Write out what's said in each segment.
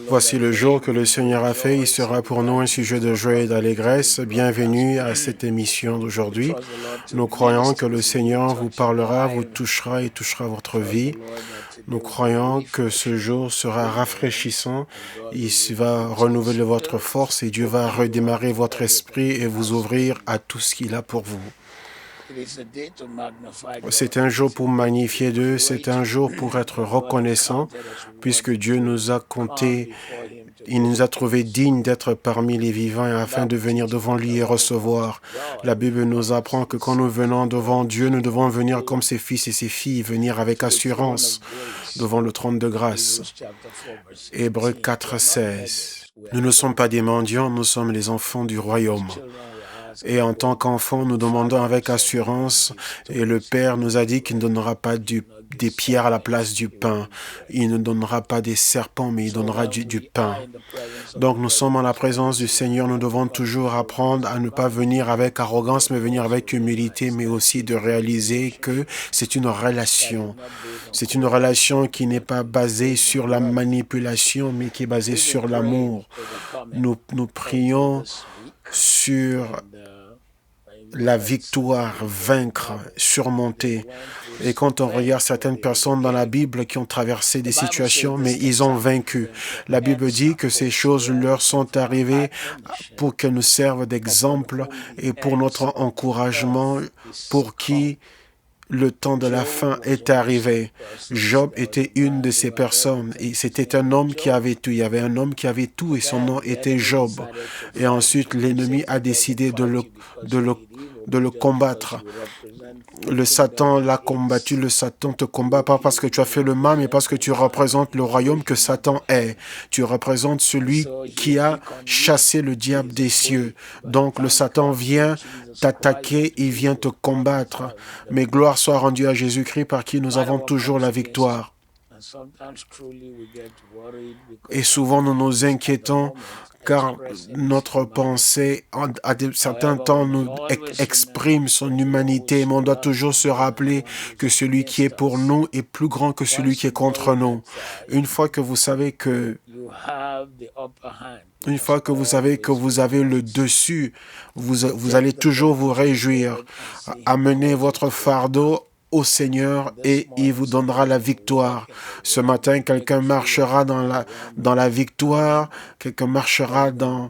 Voici le jour que le Seigneur a fait. Il sera pour nous un sujet de joie et d'allégresse. Bienvenue à cette émission d'aujourd'hui. Nous croyons que le Seigneur vous parlera, vous touchera et touchera votre vie. Nous croyons que ce jour sera rafraîchissant. Il va renouveler votre force et Dieu va redémarrer votre esprit et vous ouvrir à tout ce qu'il a pour vous. C'est un jour pour magnifier Dieu, c'est un jour pour être reconnaissant, puisque Dieu nous a comptés, il nous a trouvés dignes d'être parmi les vivants afin de venir devant lui et recevoir. La Bible nous apprend que quand nous venons devant Dieu, nous devons venir comme ses fils et ses filles, venir avec assurance devant le trône de grâce. Hébreux 4, 16. Nous ne sommes pas des mendiants, nous sommes les enfants du royaume. Et en tant qu'enfants, nous demandons avec assurance, et le Père nous a dit qu'il ne donnera pas des pierres à la place du pain. Il ne donnera pas des serpents, mais il donnera du pain. Donc nous sommes en la présence du Seigneur, nous devons toujours apprendre à ne pas venir avec arrogance, mais venir avec humilité, mais aussi de réaliser que c'est une relation. C'est une relation qui n'est pas basée sur la manipulation, mais qui est basée sur l'amour. Nous prions sur la victoire, vaincre, surmonter. Et quand on regarde certaines personnes dans la Bible qui ont traversé des situations, mais ils ont vaincu. La Bible dit que ces choses leur sont arrivées pour qu'elles nous servent d'exemple et pour notre encouragement, pour qui le temps de la fin est arrivé. Job était une de ces personnes. Et c'était un homme qui avait tout. Il y avait un homme qui avait tout et son nom était Job. Et ensuite, l'ennemi a décidé de le combattre. Le Satan l'a combattu. Le Satan te combat pas parce que tu as fait le mal, mais parce que tu représentes le royaume que Satan est. Tu représentes celui qui a chassé le diable des cieux. Donc le Satan vient t'attaquer, il vient te combattre. Mais gloire soit rendue à Jésus-Christ par qui nous avons toujours la victoire. Et souvent nous nous inquiétons car notre pensée, à certains temps, nous exprime son humanité, mais on doit toujours se rappeler que celui qui est pour nous est plus grand que celui qui est contre nous. Une fois que vous savez que vous avez le dessus, vous allez toujours vous réjouir. Amenez votre fardeau au Seigneur et il vous donnera la victoire. Ce matin, quelqu'un marchera dans la victoire, quelqu'un marchera dans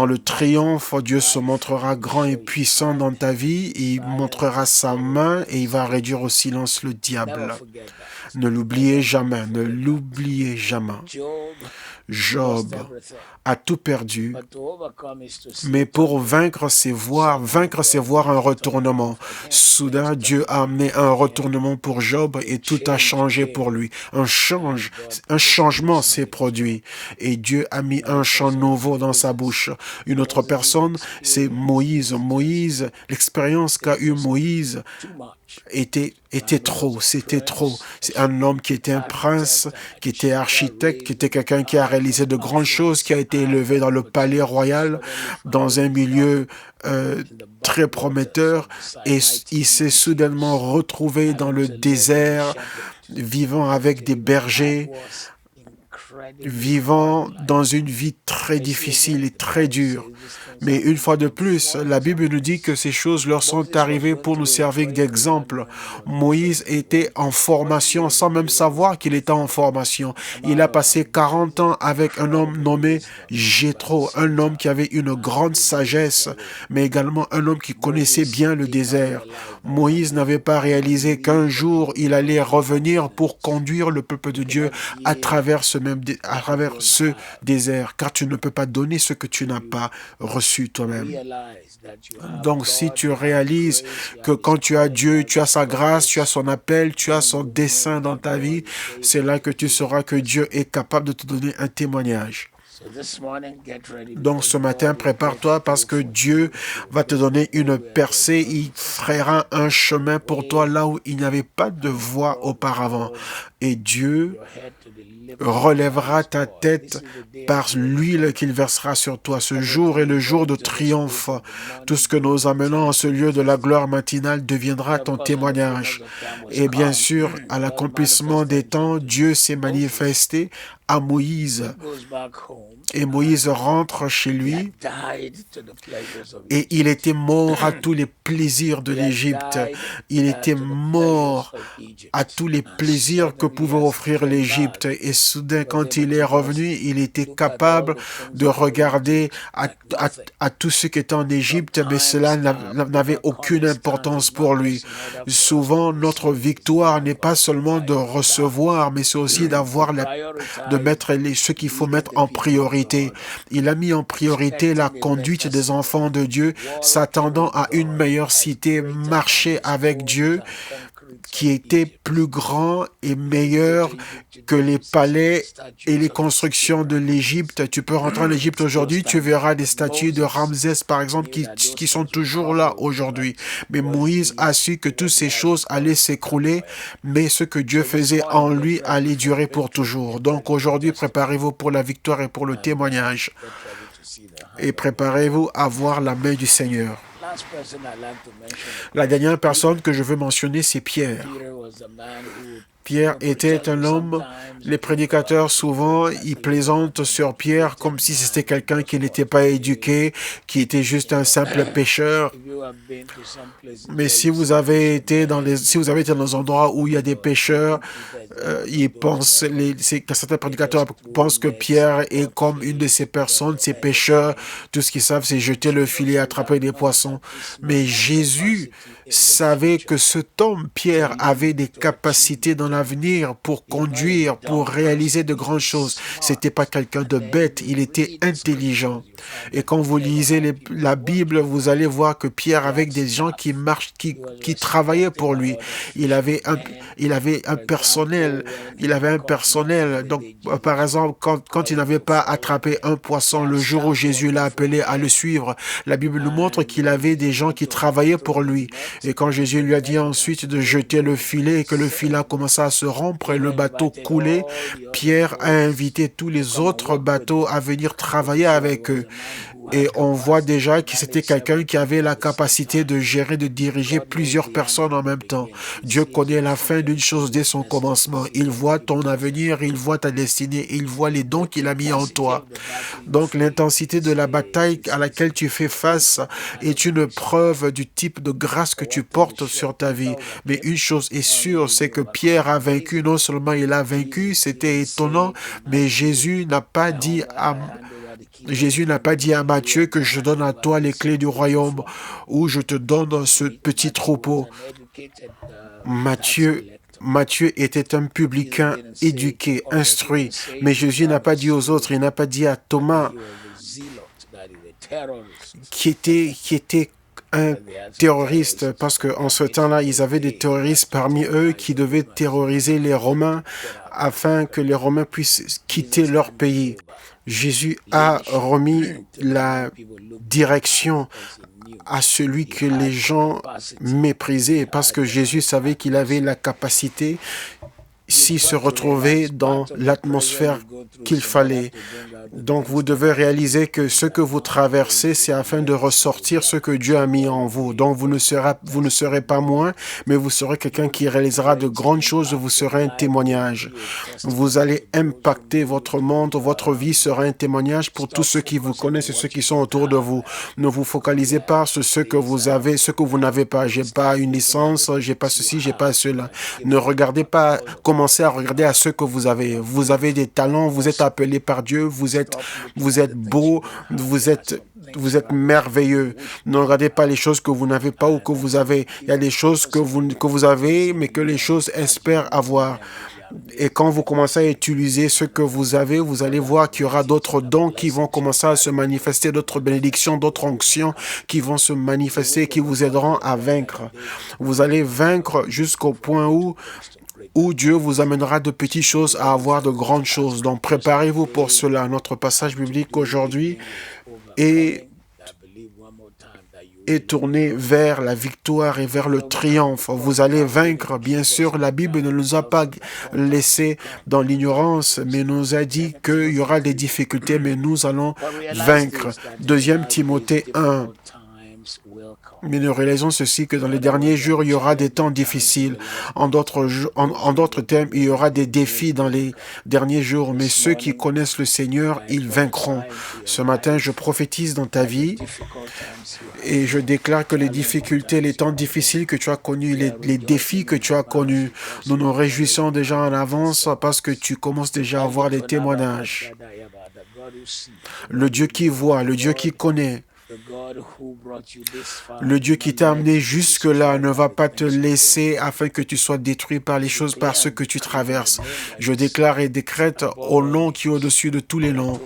le triomphe. Dieu se montrera grand et puissant dans ta vie. Il montrera sa main et il va réduire au silence le diable. Ne l'oubliez jamais, ne l'oubliez jamais. Job a tout perdu, mais pour vaincre, c'est voir un retournement. Soudain, Dieu a amené un retournement pour Job et tout a changé pour lui. Un changement s'est produit et Dieu a mis un chant nouveau dans sa bouche. Une autre personne, c'est Moïse. Moïse, l'expérience qu'a eue Moïse était trop, c'était trop. C'est un homme qui était un prince, qui était architecte, qui était quelqu'un qui a réalisé de grandes choses, qui a été élevé dans le palais royal, dans un milieu très prometteur, et il s'est soudainement retrouvé dans le désert, vivant avec des bergers, vivant dans une vie très difficile et très dure. Mais une fois de plus, la Bible nous dit que ces choses leur sont arrivées pour nous servir d'exemple. Moïse était en formation sans même savoir qu'il était en formation. Il a passé 40 ans avec un homme nommé Jéthro, un homme qui avait une grande sagesse, mais également un homme qui connaissait bien le désert. Moïse n'avait pas réalisé qu'un jour, il allait revenir pour conduire le peuple de Dieu à travers ce désert, car tu ne peux pas donner ce que tu n'as pas reçu toi-même. Donc, si tu réalises que quand tu as Dieu, tu as sa grâce, tu as son appel, tu as son dessein dans ta vie, c'est là que tu sauras que Dieu est capable de te donner un témoignage. Donc ce matin, prépare-toi parce que Dieu va te donner une percée. Il frayera un chemin pour toi là où il n'y avait pas de voie auparavant. Et Dieu relèvera ta tête par l'huile qu'il versera sur toi. Ce jour est le jour de triomphe. Tout ce que nous amenons en ce lieu de la gloire matinale deviendra ton témoignage. Et bien sûr, à l'accomplissement des temps, Dieu s'est manifesté à Moïse. Et Moïse rentre chez lui et il était mort à tous les plaisirs de l'Égypte. Il était mort à tous les plaisirs que pouvait offrir l'Égypte. Et soudain, quand il est revenu, il était capable de regarder à tout ce qui était en Égypte, mais cela n'avait aucune importance pour lui. Souvent, notre victoire n'est pas seulement de recevoir, mais c'est aussi d'avoir de mettre ce qu'il faut mettre en priorité. Il a mis en priorité la conduite des enfants de Dieu, s'attendant à une meilleure cité, marcher avec Dieu, qui était plus grand et meilleur que les palais et les constructions de l'Égypte. Tu peux rentrer en Égypte aujourd'hui, tu verras des statues de Ramsès, par exemple, qui sont toujours là aujourd'hui. Mais Moïse a su que toutes ces choses allaient s'écrouler, mais ce que Dieu faisait en lui allait durer pour toujours. Donc aujourd'hui, préparez-vous pour la victoire et pour le témoignage. Et préparez-vous à voir la main du Seigneur. La dernière personne que je veux mentionner, c'est Pierre. Pierre était un homme, les prédicateurs souvent, ils plaisantent sur Pierre comme si c'était quelqu'un qui n'était pas éduqué, qui était juste un simple pécheur. Mais si vous avez été dans un endroit où il y a des pécheurs, certains prédicateurs pensent que Pierre est comme une de ces personnes, ces pécheurs, tout ce qu'ils savent c'est jeter le filet, attraper des poissons. Mais Jésus savait que cet homme, Pierre, avait des capacités dans l'avenir pour conduire, pour réaliser de grandes choses. C'était pas quelqu'un de bête, il était intelligent. Et quand vous lisez la Bible, vous allez voir que Pierre, avec des gens qui travaillaient pour lui, il avait un personnel. Donc, par exemple, quand il n'avait pas attrapé un poisson, le jour où Jésus l'a appelé à le suivre, la Bible nous montre qu'il avait des gens qui travaillaient pour lui. Et quand Jésus lui a dit ensuite de jeter le filet et que le filet a commencé à se rompre et le bateau coulait, Pierre a invité tous les autres bateaux à venir travailler avec eux. Et on voit déjà que c'était quelqu'un qui avait la capacité de gérer, de diriger plusieurs personnes en même temps. Dieu connaît la fin d'une chose dès son commencement. Il voit ton avenir, il voit ta destinée, il voit les dons qu'il a mis en toi. Donc l'intensité de la bataille à laquelle tu fais face est une preuve du type de grâce que tu portes sur ta vie. Mais une chose est sûre, c'est que Pierre a vaincu. Non seulement il a vaincu, c'était étonnant, mais Jésus n'a pas dit à Matthieu que je donne à toi les clés du royaume ou je te donne ce petit troupeau. Matthieu était un publicain éduqué, instruit, mais Jésus n'a pas dit aux autres, il n'a pas dit à Thomas qui était un terroriste, parce qu'en ce temps-là, ils avaient des terroristes parmi eux qui devaient terroriser les Romains afin que les Romains puissent quitter leur pays. Jésus a remis la direction à celui que les gens méprisaient parce que Jésus savait qu'il avait la capacité s'il se retrouvait dans l'atmosphère qu'il fallait. Donc, vous devez réaliser que ce que vous traversez, c'est afin de ressortir ce que Dieu a mis en vous. Donc, vous ne serez pas moins, mais vous serez quelqu'un qui réalisera de grandes choses, vous serez un témoignage. Vous allez impacter votre monde, votre vie sera un témoignage pour tous ceux qui vous connaissent et ceux qui sont autour de vous. Ne vous focalisez pas sur ce que vous avez, ce que vous n'avez pas. J'ai pas une licence, j'ai pas ceci, j'ai pas cela. Ne regardez pas, commencez à regarder à ce que vous avez. Vous avez des talents, vous êtes appelé par Dieu, vous êtes beau, vous êtes merveilleux. Ne regardez pas les choses que vous n'avez pas ou que vous avez. Il y a des choses que vous avez, mais que les choses espèrent avoir. Et quand vous commencez à utiliser ce que vous avez, vous allez voir qu'il y aura d'autres dons qui vont commencer à se manifester, d'autres bénédictions, d'autres onctions qui vont se manifester, qui vous aideront à vaincre. Vous allez vaincre jusqu'au point où Dieu vous amènera de petites choses à avoir de grandes choses. Donc, préparez-vous pour cela. Notre passage biblique aujourd'hui est tourné vers la victoire et vers le triomphe. Vous allez vaincre, bien sûr. La Bible ne nous a pas laissé dans l'ignorance, mais nous a dit qu'il y aura des difficultés, mais nous allons vaincre. 2 Timothée 1. Mais nous réalisons ceci, que dans les derniers jours, il y aura des temps difficiles. En d'autres termes, il y aura des défis dans les derniers jours. Mais ceux qui connaissent le Seigneur, ils vaincront. Ce matin, je prophétise dans ta vie et je déclare que les difficultés, les temps difficiles que tu as connus, les défis que tu as connus, nous nous réjouissons déjà en avance parce que tu commences déjà à voir les témoignages. Le Dieu qui voit, le Dieu qui connaît, le Dieu qui t'a amené jusque-là ne va pas te laisser afin que tu sois détruit par les choses, par ce que tu traverses. Je déclare et décrète au nom qui est au-dessus de tous les noms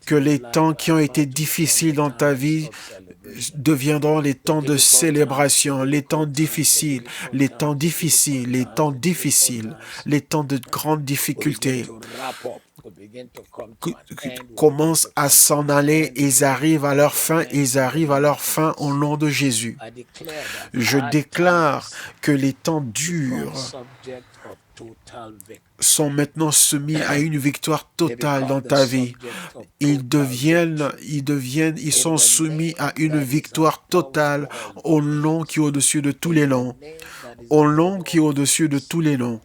que les temps qui ont été difficiles dans ta vie deviendront les temps de célébration, les temps difficiles, les temps difficiles, les temps difficiles, les temps de grandes difficultés commencent à s'en aller, ils arrivent à leur fin, ils arrivent à leur fin au nom de Jésus. Je déclare que les temps durs sont maintenant soumis à une victoire totale dans ta vie. Ils sont soumis à une victoire totale au nom qui est au-dessus de tous les noms. Au nom qui est au-dessus de tous les noms.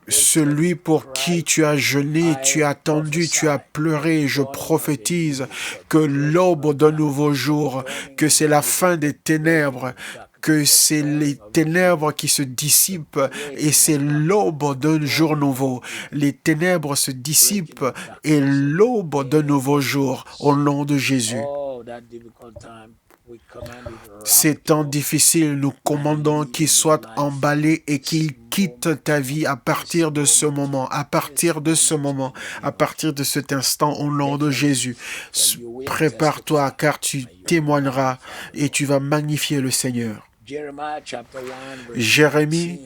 Celui pour qui tu as jeûné, tu as attendu, tu as pleuré, je prophétise que l'aube d'un nouveau jour, que c'est la fin des ténèbres, que c'est les ténèbres qui se dissipent et c'est l'aube d'un jour nouveau. Les ténèbres se dissipent et l'aube d'un nouveau jour au nom de Jésus. Ces temps difficiles, nous commandons qu'ils soient emballés et qu'ils quittent ta vie à partir de ce moment, à partir de ce moment, à partir de cet instant, au nom de Jésus. Prépare-toi, car tu témoigneras et tu vas magnifier le Seigneur. Jérémie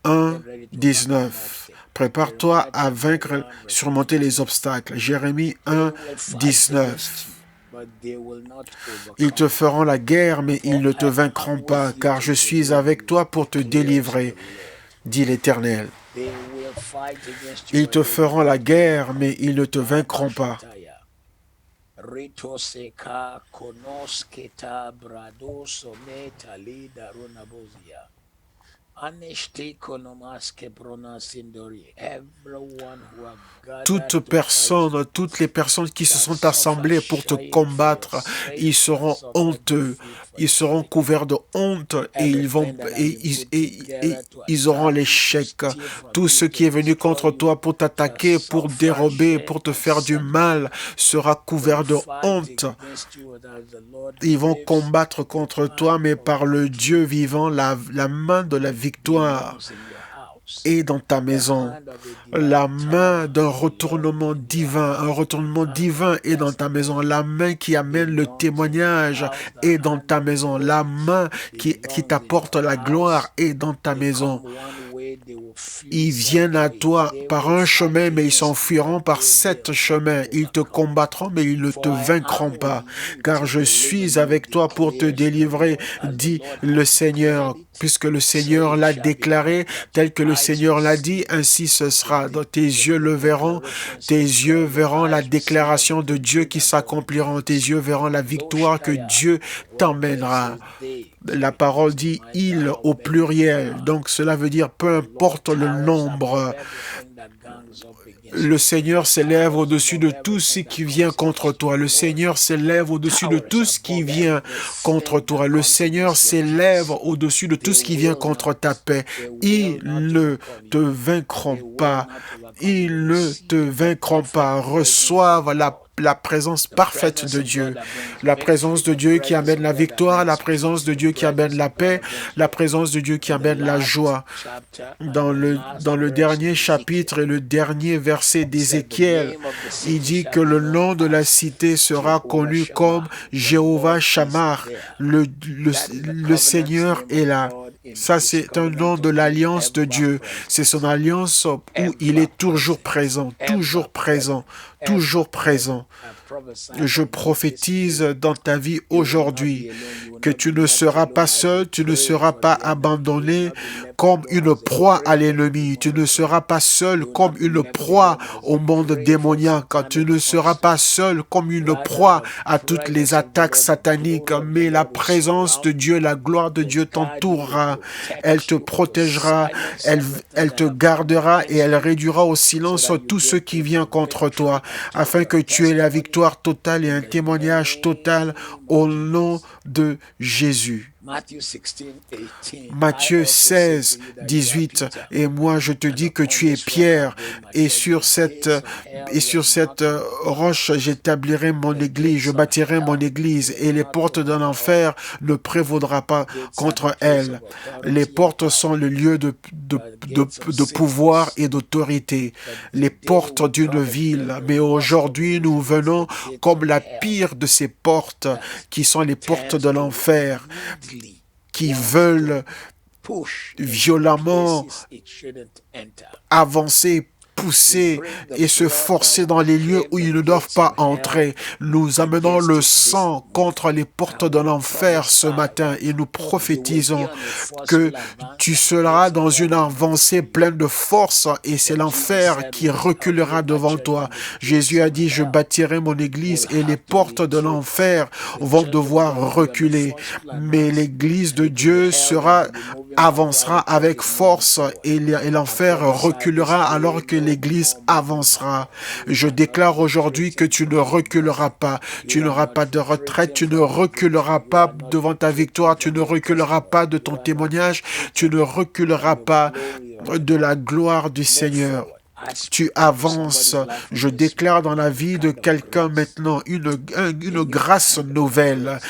1, 19. Prépare-toi à vaincre, surmonter les obstacles. Jérémie 1, 19. Ils te feront la guerre, mais ils ne te vaincront pas, car je suis avec toi pour te délivrer, dit l'Éternel. Ils te feront la guerre, mais ils ne te vaincront pas. Toutes les personnes qui se sont assemblées pour te combattre, ils seront honteux, ils seront couverts de honte et ils auront l'échec. Tout ce qui est venu contre toi pour t'attaquer, pour dérober, pour te faire du mal, sera couvert de honte. Ils vont combattre contre toi, mais par le Dieu vivant, la main de la victoire est dans ta maison. La main d'un retournement divin, un retournement divin est dans ta maison. La main qui amène le témoignage est dans ta maison. La main qui t'apporte la gloire est dans ta maison. Ils viennent à toi par un chemin, mais ils s'enfuiront par 7 chemins. Ils te combattront, mais ils ne te vaincront pas. Car je suis avec toi pour te délivrer, dit le Seigneur. Puisque le Seigneur l'a déclaré, tel que le Seigneur l'a dit, ainsi ce sera. Donc, tes yeux verront la déclaration de Dieu qui s'accomplira. Tes yeux verront la victoire que Dieu t'emmènera. La parole dit « il » au pluriel, donc cela veut dire peu importe le nombre. Le Seigneur s'élève au-dessus de tout ce qui vient contre toi. Le Seigneur s'élève au-dessus de tout ce qui vient contre toi. Le Seigneur s'élève au-dessus de tout ce qui vient contre ta paix. Ils ne te vaincront pas. Ils ne te vaincront pas. Reçoivent la présence parfaite de Dieu. La présence de Dieu qui amène la victoire, la présence de Dieu qui amène la paix, la présence de Dieu qui amène la joie. Dans le dernier chapitre et le dernier verset d'Ézéchiel, il dit que le nom de la cité sera connu comme Jéhovah Shammah. Le Seigneur est là. Ça, c'est un nom de l'alliance de Dieu. C'est son alliance où il est toujours présent, toujours présent, toujours présent. Je prophétise dans ta vie aujourd'hui que tu ne seras pas seul, tu ne seras pas abandonné comme une proie à l'ennemi. Tu ne seras pas seul comme une proie au monde démoniaque. Tu ne seras pas seul comme une proie à toutes les attaques sataniques. Mais la présence de Dieu, la gloire de Dieu t'entourera. Elle te protégera, elle te gardera et elle réduira au silence tout ce qui vient contre toi, afin que tu aies la victoire totale et un témoignage total au nom de Jésus. Matthieu 16, 18. Et moi je te dis que tu es Pierre, et sur cette roche j'établirai mon église, je bâtirai mon église, et les portes de l'enfer ne prévaudra pas contre elle. Les portes sont le lieu de pouvoir et d'autorité, les portes d'une ville. Mais aujourd'hui nous venons comme la pire de ces portes, qui sont les portes de l'enfer, qui veulent violemment avancer, pousser et se forcer dans les lieux où ils ne doivent pas entrer. Nous amenons le sang contre les portes de l'enfer ce matin et nous prophétisons que tu seras dans une avancée pleine de force et c'est l'enfer qui reculera devant toi. Jésus a dit, je bâtirai mon église et les portes de l'enfer vont devoir reculer. Mais l'église de Dieu avancera avec force et l'enfer reculera alors que l'Église avancera. Je déclare aujourd'hui que tu ne reculeras pas. Tu n'auras pas de retraite. Tu ne reculeras pas devant ta victoire. Tu ne reculeras pas de ton témoignage. Tu ne reculeras pas de la gloire du Seigneur. Tu avances. Je déclare dans la vie de quelqu'un maintenant une grâce nouvelle,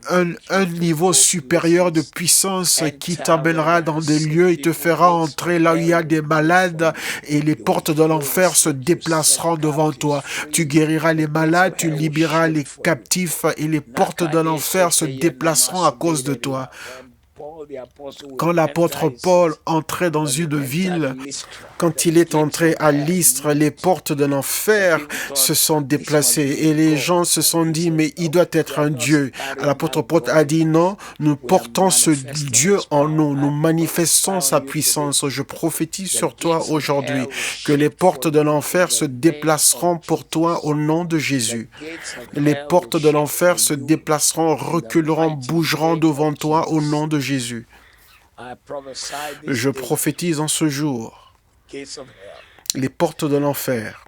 un niveau supérieur de puissance qui t'amènera dans des lieux et te fera entrer là où il y a des malades et les portes de l'enfer se déplaceront devant toi. Tu guériras les malades, tu libéreras les captifs et les portes de l'enfer se déplaceront à cause de toi. Quand l'apôtre Paul entrait dans une ville, quand il est entré à Lystre, les portes de l'enfer se sont déplacées et les gens se sont dit, mais il doit être un Dieu. L'apôtre Paul a dit, non, nous portons ce Dieu en nous, nous manifestons sa puissance. Je prophétise sur toi aujourd'hui que les portes de l'enfer se déplaceront pour toi au nom de Jésus. Les portes de l'enfer se déplaceront, reculeront, bougeront devant toi au nom de Jésus. Je prophétise en ce jour, les portes de l'enfer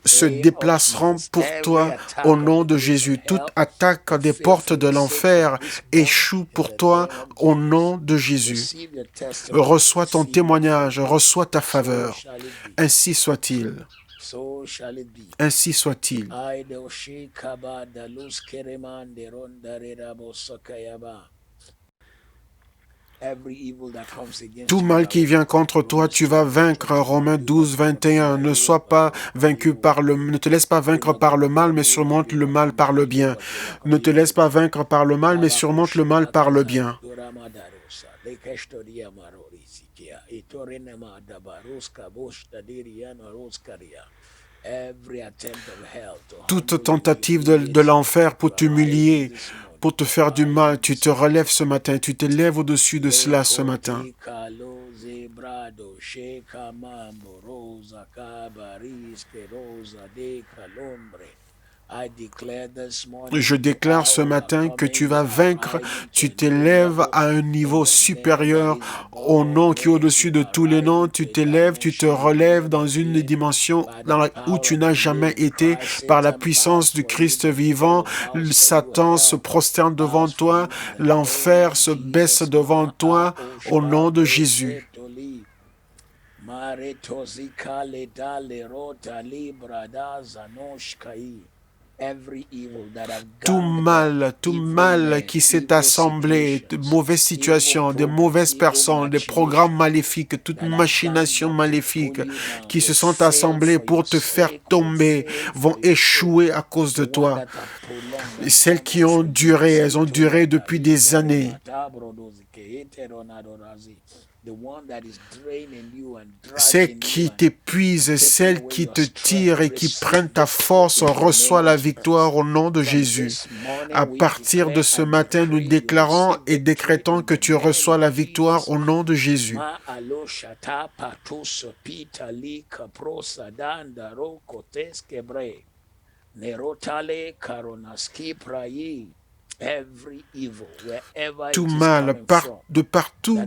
se déplaceront pour toi au nom de Jésus. Toute attaque des portes de l'enfer échoue pour toi au nom de Jésus. Reçois ton témoignage, reçois ta faveur. Ainsi soit-il. Ainsi soit-il. Tout mal qui vient contre toi, tu vas vaincre. Romains 12, 21. Ne sois pas vaincu ne te laisse pas vaincre par le mal, mais surmonte le mal par le bien. Ne te laisse pas vaincre par le mal, mais surmonte le mal par le bien. Toute tentative de l'enfer pour t'humilier, pour te faire du mal, tu te relèves ce matin, tu te lèves au-dessus de cela ce matin. Je déclare ce matin que tu vas vaincre, tu t'élèves à un niveau supérieur au nom qui est au-dessus de tous les noms, tu t'élèves, tu te relèves dans une dimension où tu n'as jamais été par la puissance du Christ vivant. Satan se prosterne devant toi, l'enfer se baisse devant toi au nom de Jésus. Tout mal qui s'est assemblé, de mauvaises situations, de mauvaises personnes, des programmes maléfiques, toute machination maléfique qui se sont assemblés pour te faire tomber, vont échouer à cause de toi. Celles qui ont duré, elles ont duré depuis des années. Celles qui t'épuisent, celles qui te tirent et qui prennent ta force, reçois la victoire au nom de Jésus. À partir de ce matin, nous déclarons et décrétons que tu reçois la victoire au nom de Jésus. Tout mal, de partout,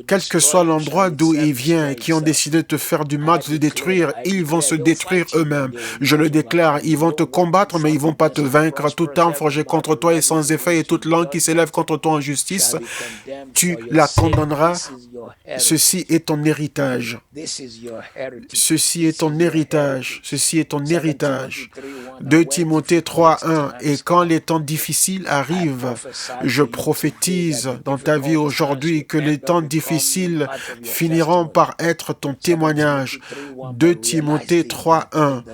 quel que soit l'endroit d'où il vient, et qui ont décidé de te faire du mal, de te détruire, ils vont se détruire eux-mêmes. Je le déclare, ils vont te combattre, mais ils ne vont pas te vaincre. Toute arme forgée contre toi est sans effet, et toute langue qui s'élève contre toi en justice, tu la condamneras. Ceci est ton héritage. Ceci est ton héritage. Ceci est ton héritage. 2 Timothée 3:1. Et quand les temps difficiles arrivent, je prophétise dans ta vie aujourd'hui que les temps difficiles finiront par être ton témoignage. 2 Timothée 3:1.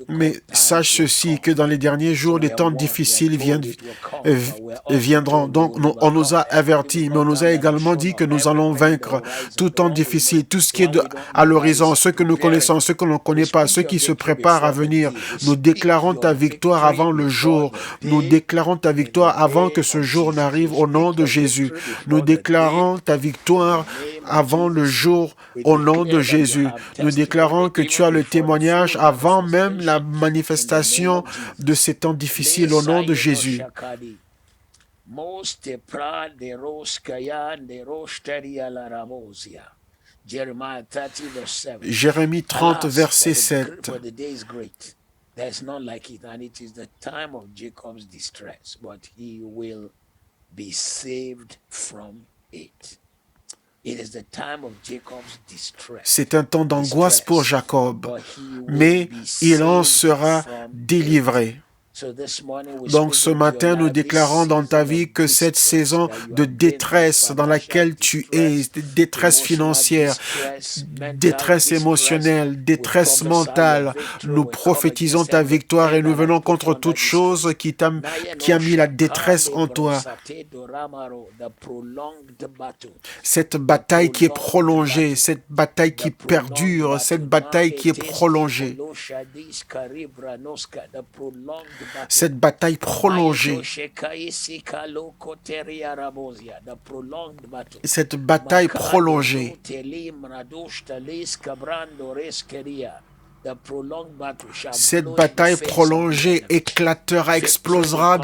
Mais sache ceci, que dans les derniers jours, les temps difficiles viendront. Donc, on nous a avertis, mais on nous a également dit que nous allons vaincre tout temps difficile, tout ce qui est à l'horizon, ceux que nous connaissons, ceux que l'on ne connaît pas, ceux qui se préparent à venir. Nous déclarons ta victoire avant le jour. Nous déclarons ta victoire avant que ce jour n'arrive au nom de Jésus. Nous déclarons ta victoire avant le jour au nom de Jésus. Nous déclarons que tu as le témoignage avant même la manifestation de ces temps difficiles au nom de Jésus. Jérémie 30, verset 7. There's none like it, and it is the time of Jacob's distress, but he will be saved from it. It is the time of Jacob's distress. C'est un temps d'angoisse pour Jacob, mais il en sera délivré. Donc ce matin, nous déclarons dans ta vie que cette saison de détresse dans laquelle tu es, détresse financière, détresse émotionnelle, détresse mentale, nous prophétisons ta victoire et nous venons contre toute chose qui a mis la détresse en toi. Cette bataille qui est prolongée, cette bataille qui perdure, cette bataille qui est prolongée. Cette bataille prolongée. Cette bataille prolongée. Cette bataille prolongée éclatera, explosera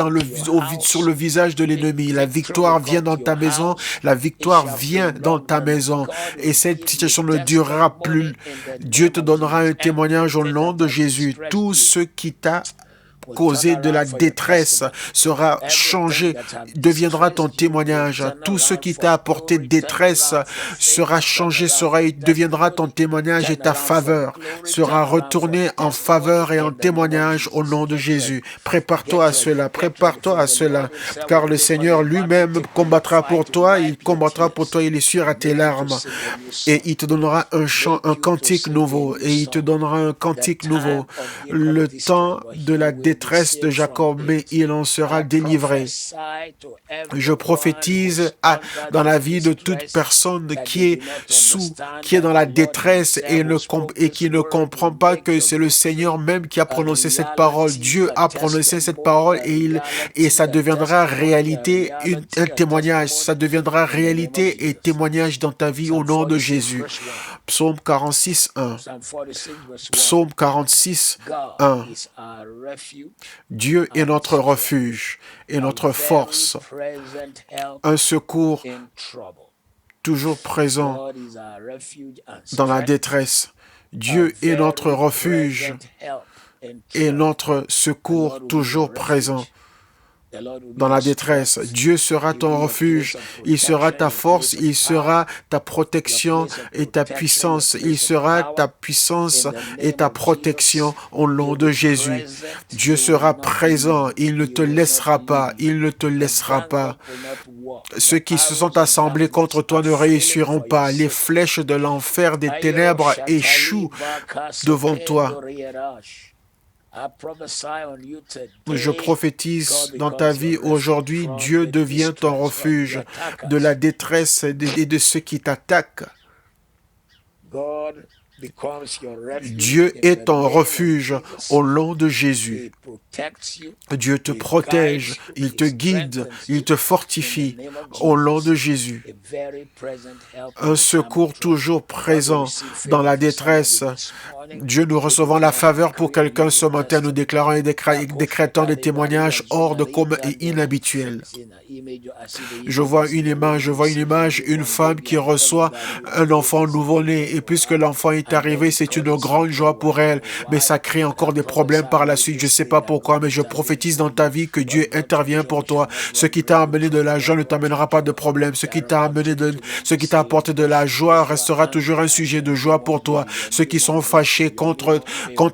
sur le visage de l'ennemi. La victoire vient dans ta maison, la victoire vient dans ta maison. Et cette situation ne durera plus. Dieu te donnera un témoignage au nom de Jésus. Tout ce qui t'a causé de la détresse sera changé, deviendra ton témoignage. Tout ce qui t'a apporté détresse sera changé, deviendra ton témoignage et ta faveur sera retournée en faveur et en témoignage au nom de Jésus. Prépare-toi à cela, car le Seigneur lui-même combattra pour toi, il combattra pour toi, il essuiera tes larmes et il te donnera un cantique nouveau, Le temps de la détresse de Jacob, mais il en sera délivré. Je prophétise dans la vie de toute personne qui est dans la détresse et qui ne comprend pas que c'est le Seigneur même qui a prononcé cette parole. Dieu a prononcé cette parole et ça deviendra réalité, un témoignage. Ça deviendra réalité et témoignage dans ta vie au nom de Jésus. Psaume 46, 1. Psaume 46, 1. Dieu est notre refuge et notre force, un secours toujours présent dans la détresse. Dieu est notre refuge et notre secours toujours présent dans la détresse. Dieu sera ton refuge, il sera ta force, il sera ta protection et ta puissance. Il sera ta puissance et ta protection au nom de Jésus. Dieu sera présent, il ne te laissera pas, Ceux qui se sont assemblés contre toi ne réussiront pas. Les flèches de l'enfer des ténèbres échouent devant toi. Je prophétise dans ta vie aujourd'hui, Dieu devient ton refuge de la détresse et de ceux qui t'attaquent. Dieu est ton refuge au nom de Jésus. Dieu te protège, il te guide, il te fortifie au nom de Jésus. Un secours toujours présent dans la détresse. Dieu, nous recevons la faveur pour quelqu'un ce matin. Nous déclarons et décrétons des témoignages hors de commun et inhabituels. Je vois une image, une femme qui reçoit un enfant nouveau-né. Et puisque l'enfant est arrivé, c'est une grande joie pour elle. Mais ça crée encore des problèmes par la suite. Je ne sais pas pourquoi, mais je prophétise dans ta vie que Dieu intervient pour toi. Ce qui t'a amené de la joie ne t'amènera pas de problème. Ce qui t'a apporté de la joie restera toujours un sujet de joie pour toi. Ceux qui sont fâchés contre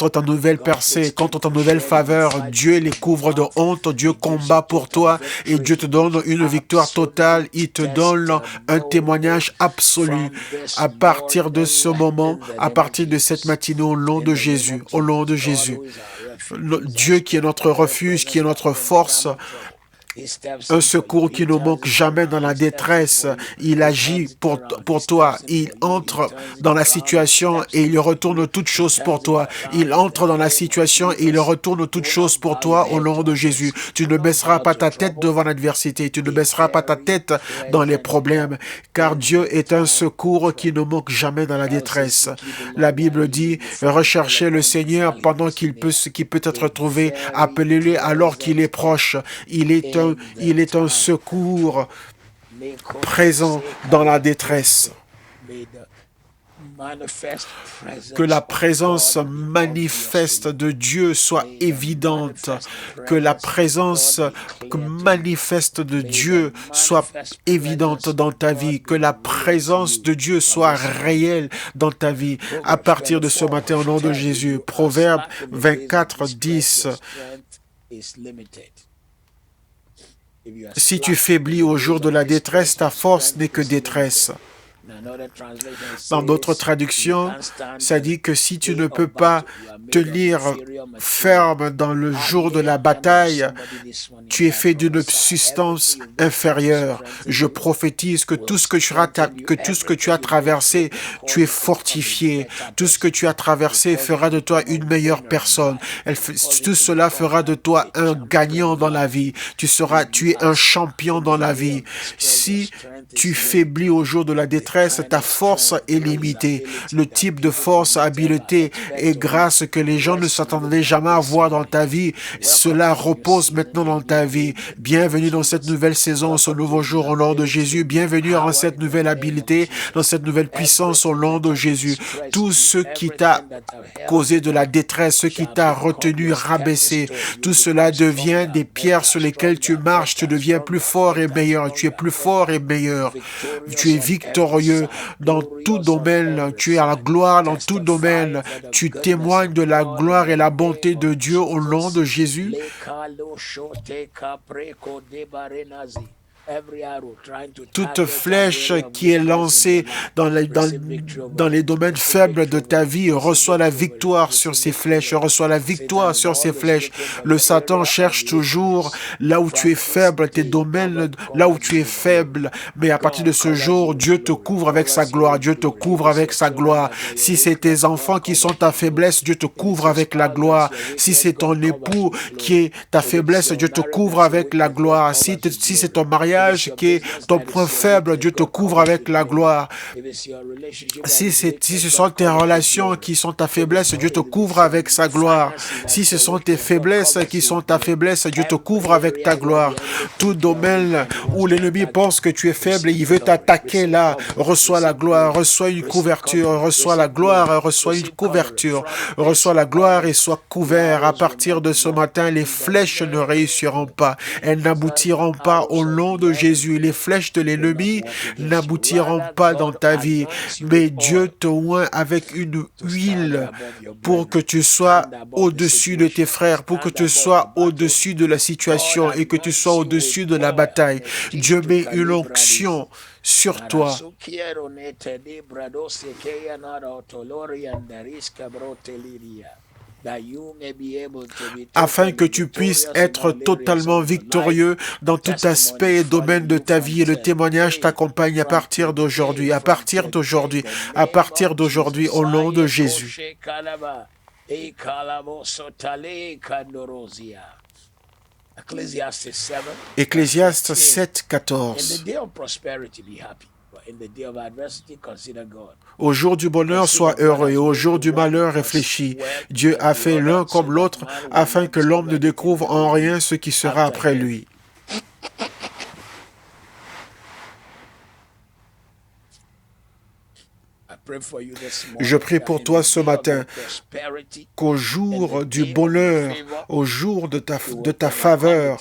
ta nouvelle percée, contre ta nouvelle faveur, Dieu les couvre de honte. Dieu combat pour toi et Dieu te donne une victoire totale. Il te donne un témoignage absolu à partir de ce moment, à partir de cette matinée, au nom de Jésus, au nom de Jésus. Dieu qui est notre refuge, qui est notre force, un secours qui ne manque jamais dans la détresse. Il agit pour toi. Il entre dans la situation et il retourne toutes choses pour toi. Il entre dans la situation et il retourne toutes choses pour toi au nom de Jésus. Tu ne baisseras pas ta tête devant l'adversité. Tu ne baisseras pas ta tête dans les problèmes, car Dieu est un secours qui ne manque jamais dans la détresse. La Bible dit, recherchez le Seigneur pendant qu'il peut être trouvé. Appelez-le alors qu'il est proche. Il est un secours présent dans la détresse. Que la présence manifeste de Dieu soit évidente. Que la présence manifeste de Dieu soit évidente dans ta vie. Que la présence de Dieu soit réelle dans ta vie. À partir de ce matin, au nom de Jésus. Proverbe 24, 10. Si tu faiblis au jour de la détresse, ta force n'est que détresse. Dans d'autres traductions, ça dit que si tu ne peux pas tenir ferme dans le jour de la bataille, tu es fait d'une substance inférieure. Je prophétise que tout ce que tu as traversé, tu es fortifié. Tout ce que tu as traversé fera de toi une meilleure personne. Tout cela fera de toi un gagnant dans la vie. Tu es un champion dans la vie. Si tu faiblis au jour de la détresse, ta force est limitée. Le type de force, habileté et grâce que les gens ne s'attendaient jamais à voir dans ta vie, cela repose maintenant dans ta vie. Bienvenue dans cette nouvelle saison, ce nouveau jour au nom de Jésus. Bienvenue dans cette nouvelle habileté, dans cette nouvelle puissance au nom de Jésus. Tout ce qui t'a causé de la détresse, ce qui t'a retenu, rabaissé, tout cela devient des pierres sur lesquelles tu marches. Tu deviens plus fort et meilleur. Tu es plus fort et meilleur. Tu es victorieux dans tout domaine. Tu es à la gloire dans tout domaine. Tu témoignes de la gloire et la bonté de Dieu au nom de Jésus. Toute flèche qui est lancée dans les domaines faibles de ta vie reçoit la victoire sur ces flèches, reçoit la victoire sur ces flèches. Le Satan cherche toujours là où tu es faible, tes domaines là où tu es faible. Mais à partir de ce jour, Dieu te couvre avec sa gloire. Dieu te couvre avec sa gloire. Si c'est tes enfants qui sont ta faiblesse, Dieu te couvre avec la gloire. Si c'est ton époux qui est ta faiblesse, Dieu te couvre avec la gloire. Si c'est ton mariage qui est ton point faible, Dieu te couvre avec la gloire. Si ce sont tes relations qui sont ta faiblesse, Dieu te couvre avec sa gloire. Si ce sont tes faiblesses qui sont ta faiblesse, Dieu te couvre avec ta gloire. Tout domaine où l'ennemi pense que tu es faible et il veut t'attaquer là, reçois la gloire, reçois une couverture, reçois la gloire, reçois une couverture, reçois la gloire et sois couvert. À partir de ce matin, les flèches ne réussiront pas. Elles n'aboutiront pas au long de Jésus. Les flèches de l'ennemi n'aboutiront pas dans ta vie. Mais Dieu te oint avec une huile pour que tu sois au-dessus de tes frères, pour que tu sois au-dessus de la situation et que tu sois au-dessus de la bataille. Dieu met une onction sur toi. afin que tu puisses être totalement victorieux dans tout aspect et domaine de ta vie. Et le témoignage t'accompagne à partir d'aujourd'hui, à partir d'aujourd'hui, à partir d'aujourd'hui, au nom de Jésus. Ecclésiaste 7, 14. Au jour du bonheur, sois heureux, et au jour du malheur, réfléchis. Dieu a fait l'un comme l'autre, afin que l'homme ne découvre en rien ce qui sera après lui. Je prie pour toi ce matin qu'au jour du bonheur, au jour de ta faveur,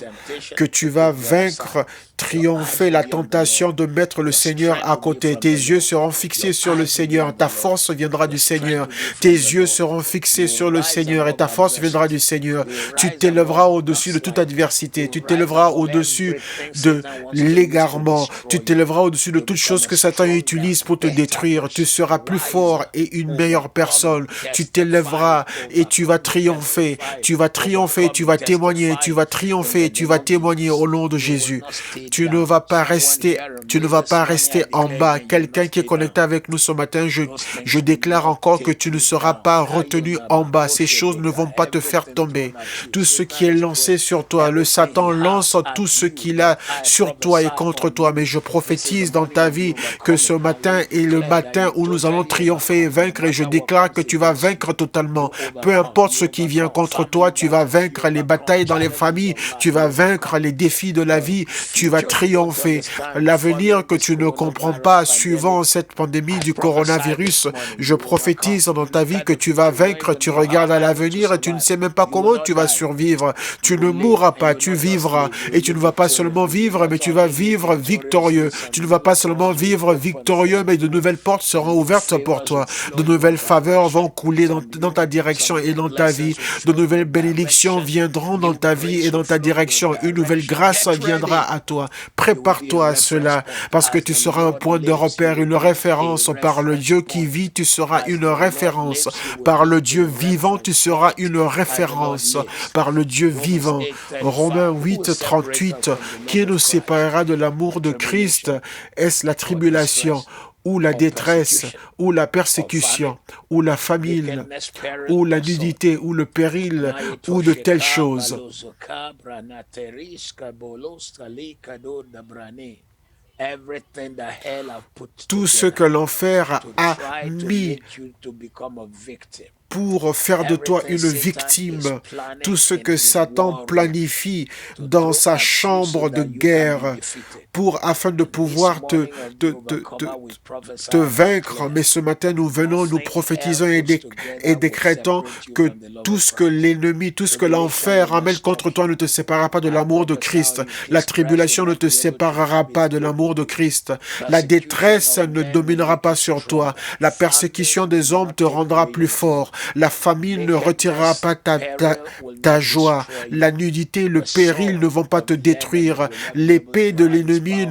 que tu vas vaincre, triompher la tentation de mettre le Seigneur à côté. Tes yeux seront fixés sur le Seigneur, ta force viendra du Seigneur. Tes yeux seront fixés sur le Seigneur et ta force viendra du Seigneur. Tu t'élèveras au-dessus de toute adversité, tu t'élèveras au-dessus de l'égarement, tu t'élèveras au-dessus de toute chose que Satan utilise pour te détruire. Tu seras plus fort et une meilleure personne. Tu t'élèveras et tu vas triompher. Tu vas triompher, tu vas témoigner, tu vas triompher, tu vas témoigner au nom de Jésus. Tu ne vas pas rester en bas. Quelqu'un qui est connecté avec nous ce matin, je déclare encore que tu ne seras pas retenu en bas. Ces choses ne vont pas te faire tomber. Tout ce qui est lancé sur toi, le Satan lance tout ce qu'il a sur toi et contre toi. Mais je prophétise dans ta vie que ce matin est le matin où nous allons triompher et vaincre, et je déclare que tu vas vaincre totalement. Peu importe ce qui vient contre toi, tu vas vaincre les batailles dans les familles, tu vas vaincre les défis de la vie, tu vas triompher. L'avenir que tu ne comprends pas suivant cette pandémie du coronavirus, je prophétise dans ta vie que tu vas vaincre. Tu regardes à l'avenir et tu ne sais même pas comment tu vas survivre. Tu ne mourras pas, tu vivras. Et tu ne vas pas seulement vivre, mais tu vas vivre victorieux. Tu ne vas pas seulement vivre victorieux, mais de nouvelles portes seront ouvertes pour toi. De nouvelles faveurs vont couler dans ta direction et dans ta vie. De nouvelles bénédictions viendront dans ta vie et dans ta direction. Une nouvelle grâce viendra à toi. Prépare-toi à cela, parce que tu seras un point de repère, une référence. Par le Dieu qui vit, tu seras une référence. Par le Dieu vivant, tu seras une référence. Par le Dieu vivant. Romains 8, 38. Qui nous séparera de l'amour de Christ? Est-ce la tribulation, ou la détresse, ou la persécution, ou la famine, ou la nudité, ou le péril, ou de telles choses? Tout ce que l'enfer a mis pour faire de toi une victime, tout ce que Satan planifie dans sa chambre de guerre afin de pouvoir te vaincre. Mais ce matin, nous venons, nous prophétisons et décrétons que tout ce que l'ennemi, tout ce que l'enfer amène contre toi ne te séparera pas de l'amour de Christ. La tribulation ne te séparera pas de l'amour de Christ. La détresse ne dominera pas sur toi. La persécution des hommes te rendra plus fort. La famine ne retirera pas ta joie. La nudité, le péril ne vont pas te détruire. L'épée de l'ennemi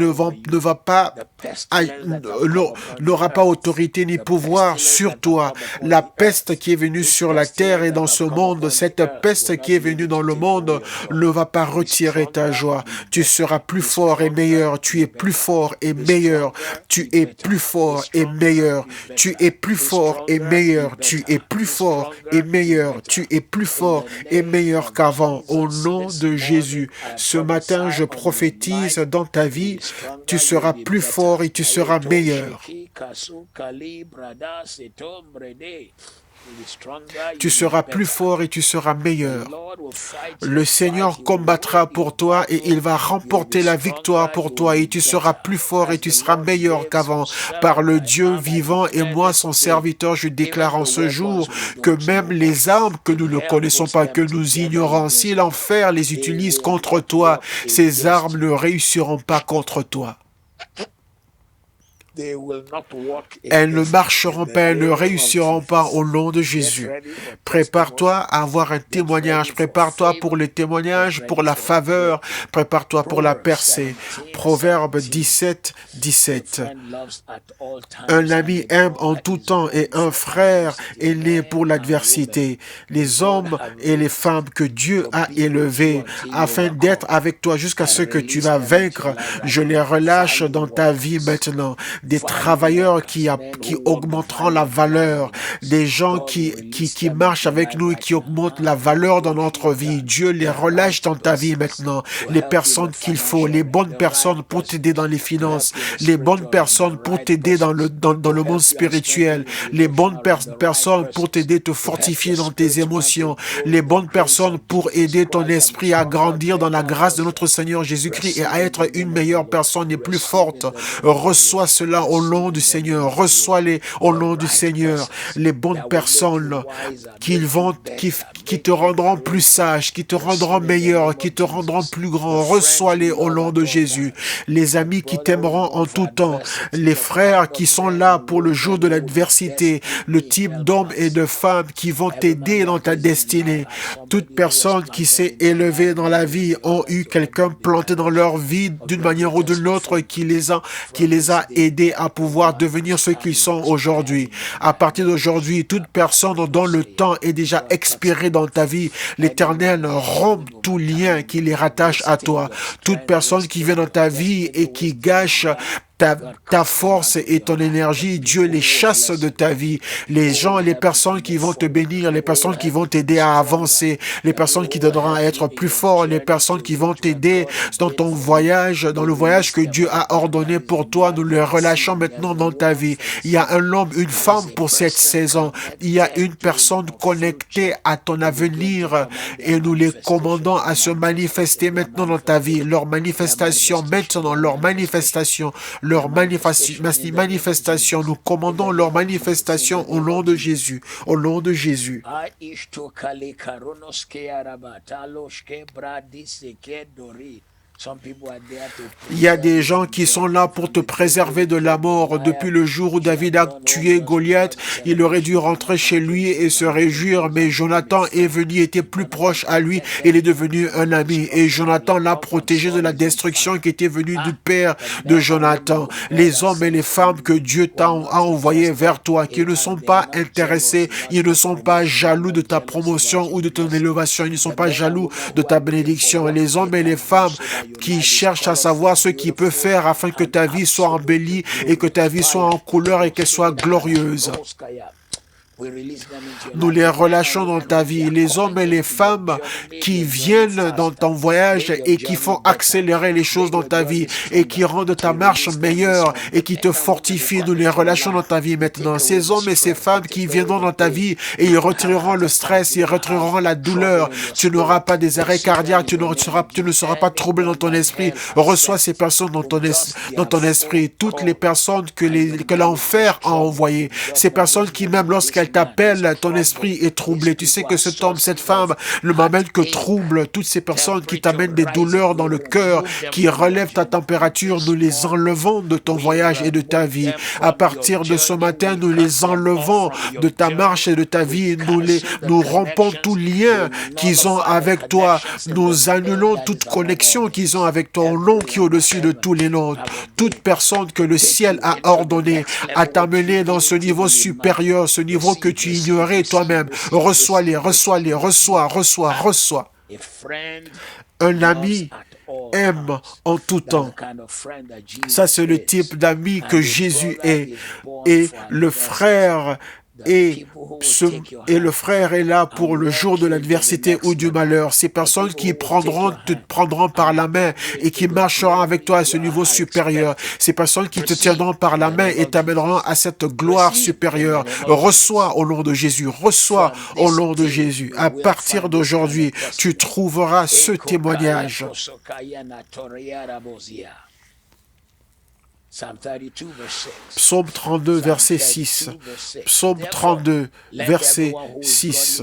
n'aura pas autorité ni pouvoir sur toi. La peste qui est venue sur la terre et dans ce monde, cette peste qui est venue dans le monde ne va pas retirer ta joie. Tu seras plus fort et meilleur. Tu es plus fort et meilleur. Tu es plus fort et meilleur. Tu es plus fort et meilleur. Tu es plus fort et meilleur. Tu es plus fort et meilleur qu'avant. Au nom de Jésus, ce matin, je prophétise dans ta vie, tu seras plus fort et tu seras meilleur. Tu seras plus fort et tu seras meilleur. Le Seigneur combattra pour toi et il va remporter la victoire pour toi, et tu seras plus fort et tu seras meilleur qu'avant. Par le Dieu vivant et moi, son serviteur, je déclare en ce jour que même les armes que nous ne connaissons pas, que nous ignorons, si l'enfer les utilise contre toi, ces armes ne réussiront pas contre toi. Elles ne marcheront pas, elles ne réussiront pas au nom de Jésus. Prépare-toi à avoir un témoignage. Prépare-toi pour le témoignage, pour la faveur. Prépare-toi pour la percée. Proverbe 17, 17. Un ami aime en tout temps et un frère est né pour l'adversité. Les hommes et les femmes que Dieu a élevés afin d'être avec toi jusqu'à ce que tu vas vaincre, je les relâche dans ta vie maintenant. Des travailleurs qui augmenteront la valeur, des gens qui marchent avec nous et qui augmentent la valeur dans notre vie. Dieu les relâche dans ta vie maintenant. Les personnes qu'il faut, les bonnes personnes pour t'aider dans les finances, les bonnes personnes pour t'aider dans le monde spirituel, les bonnes personnes pour t'aider, te fortifier dans tes émotions, les bonnes personnes pour aider ton esprit à grandir dans la grâce de notre Seigneur Jésus-Christ et à être une meilleure personne et plus forte. Reçois cela au nom du Seigneur. Reçois-les au nom du Seigneur. Les bonnes personnes qui te rendront plus sage, qui te rendront meilleur, qui te rendront plus grand. Reçois-les au nom de Jésus. Les amis qui t'aimeront en tout temps. Les frères qui sont là pour le jour de l'adversité. Le type d'hommes et de femmes qui vont t'aider dans ta destinée. Toute personne qui s'est élevée dans la vie ont eu quelqu'un planté dans leur vie d'une manière ou d'une autre qui les a aidés à pouvoir devenir ce qu'ils sont aujourd'hui. À partir d'aujourd'hui, toute personne dont le temps est déjà expiré dans ta vie, l'Éternel rompt tout lien qui les rattache à toi. Toute personne qui vient dans ta vie et qui gâche ta force et ton énergie, Dieu les chasse de ta vie. Les gens, les personnes qui vont te bénir, les personnes qui vont t'aider à avancer, les personnes qui t'aideront à être plus fort, les personnes qui vont t'aider dans ton voyage, dans le voyage que Dieu a ordonné pour toi, nous les relâchons maintenant dans ta vie. Il y a un homme, une femme pour cette saison. Il y a une personne connectée à ton avenir et nous les commandons à se manifester maintenant dans ta vie. Leur manifestation maintenant, leur manifestation, nous commandons leur manifestation au nom de Jésus, au nom de Jésus. Il y a des gens qui sont là pour te préserver de la mort. Depuis le jour où David a tué Goliath, il aurait dû rentrer chez lui et se réjouir, mais Jonathan est venu, était plus proche à lui, il est devenu un ami. Et Jonathan l'a protégé de la destruction qui était venue du père de Jonathan. Les hommes et les femmes que Dieu a envoyés vers toi, qui ne sont pas intéressés, ils ne sont pas jaloux de ta promotion ou de ton élévation, ils ne sont pas jaloux de ta bénédiction. Les hommes et les femmes qui cherchent à savoir ce qu'il peut faire afin que ta vie soit embellie et que ta vie soit en couleur et qu'elle soit glorieuse. Nous les relâchons dans ta vie. Les hommes et les femmes qui viennent dans ton voyage et qui font accélérer les choses dans ta vie et qui rendent ta marche meilleure et qui te fortifient, nous les relâchons dans ta vie maintenant. Ces hommes et ces femmes qui viendront dans ta vie et ils retireront le stress, ils retireront la douleur. Tu n'auras pas des arrêts cardiaques, tu ne seras pas troublé dans ton esprit. Reçois ces personnes dans ton esprit. Toutes les personnes que l'enfer a envoyées. Ces personnes qui, même lorsqu'elles t'appelle, ton esprit est troublé. Tu sais que cet homme, cette femme ne m'amène que trouble. Toutes ces personnes qui t'amènent des douleurs dans le cœur, qui relèvent ta température, nous les enlevons de ton voyage et de ta vie. À partir de ce matin, nous les enlevons de ta marche et de ta vie. Nous rompons tout lien qu'ils ont avec toi. Nous annulons toute connexion qu'ils ont avec toi au nom qui est au-dessus de tous les noms. Toute personne que le ciel a ordonné à t'amener dans ce niveau supérieur, ce niveau que tu ignorais toi-même. Reçois-les. Un ami aime en tout temps. Ça, c'est le type d'ami que Jésus est. Et le frère et le frère est là pour le jour de l'adversité ou du malheur. Ces personnes qui te prendront par la main et qui marcheront avec toi à ce niveau supérieur. Ces personnes qui te tiendront par la main et t'amèneront à cette gloire supérieure. Reçois au nom de Jésus. Reçois au nom de Jésus. À partir d'aujourd'hui, tu trouveras ce témoignage. Psaume 32, verset 6. Psaume 32, verset 6.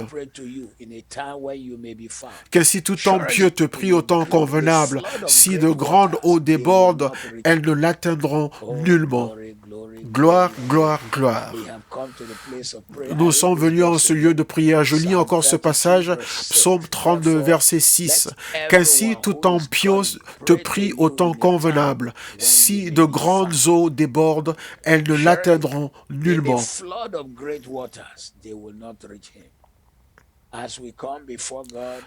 Qu'ainsi tout homme pieux te prie au temps convenable. Si de grandes eaux débordent, elles ne l'atteindront nullement. Gloire, gloire, gloire. Nous sommes venus en ce lieu de prière. Je lis encore ce passage, Psaume 32, verset 6. Qu'ainsi tout homme pieux te prie au temps convenable. Si de grandes eaux débordent, elles ne l'atteindront nullement.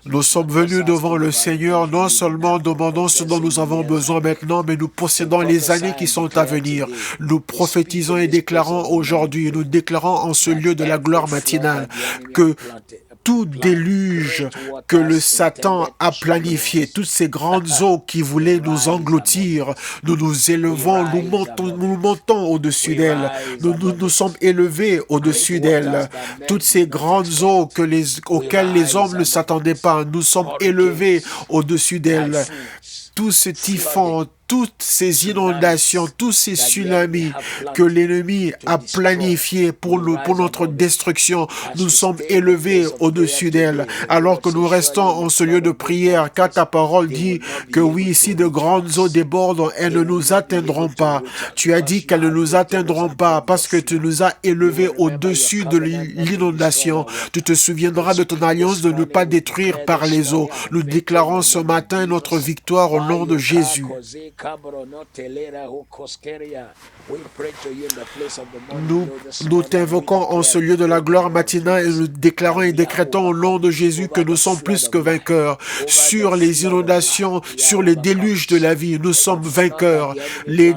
Nous sommes venus devant le Seigneur, non seulement demandant ce dont nous avons besoin maintenant, mais nous possédons les années qui sont à venir. Nous prophétisons et déclarons aujourd'hui, nous déclarons en ce lieu de la gloire matinale que tout déluge que le Satan a planifié, toutes ces grandes eaux qui voulaient nous engloutir, nous nous élevons, nous montons au-dessus d'elles, nous sommes élevés au-dessus d'elles. Toutes ces grandes eaux auxquelles les hommes ne s'attendaient pas, nous sommes élevés au-dessus d'elles. Tout ce typhon, toutes ces inondations, tous ces tsunamis que l'ennemi a planifiés pour notre destruction, nous sommes élevés au-dessus d'elles, alors que nous restons en ce lieu de prière, car ta parole dit que oui, si de grandes eaux débordent, elles ne nous atteindront pas. Tu as dit qu'elles ne nous atteindront pas parce que tu nous as élevés au-dessus de l'inondation. Tu te souviendras de ton alliance de ne pas détruire par les eaux. Nous déclarons ce matin notre victoire au nom de Jésus. Nous t'invoquons en ce lieu de la gloire matinale et nous déclarons et décrétons au nom de Jésus que nous sommes plus que vainqueurs. Sur les inondations, sur les déluges de la vie, nous sommes vainqueurs. Les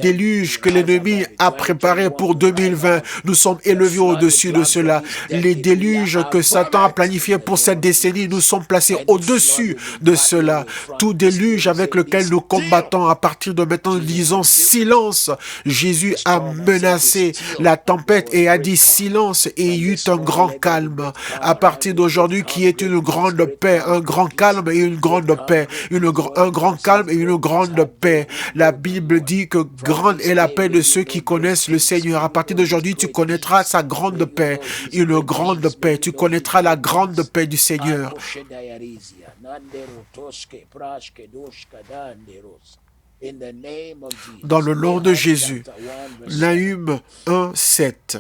déluges que l'ennemi a préparés pour 2020, nous sommes élevés au-dessus de cela. Les déluges que Satan a planifiés pour cette décennie, nous sommes placés au-dessus de cela. Tout déluge avec lequel nous combattons, à partir de maintenant, nous disons silence. Jésus a menacé la tempête et a dit silence et il y eut un grand calme. À partir d'aujourd'hui, qui est une grande paix, un grand calme et une grande paix, un grand calme et une grande paix. La Bible dit que grande est la paix de ceux qui connaissent le Seigneur. À partir d'aujourd'hui, tu connaîtras sa grande paix, une grande paix. Tu connaîtras la grande paix du Seigneur. Dans le nom de Jésus. Nahum 1, 7.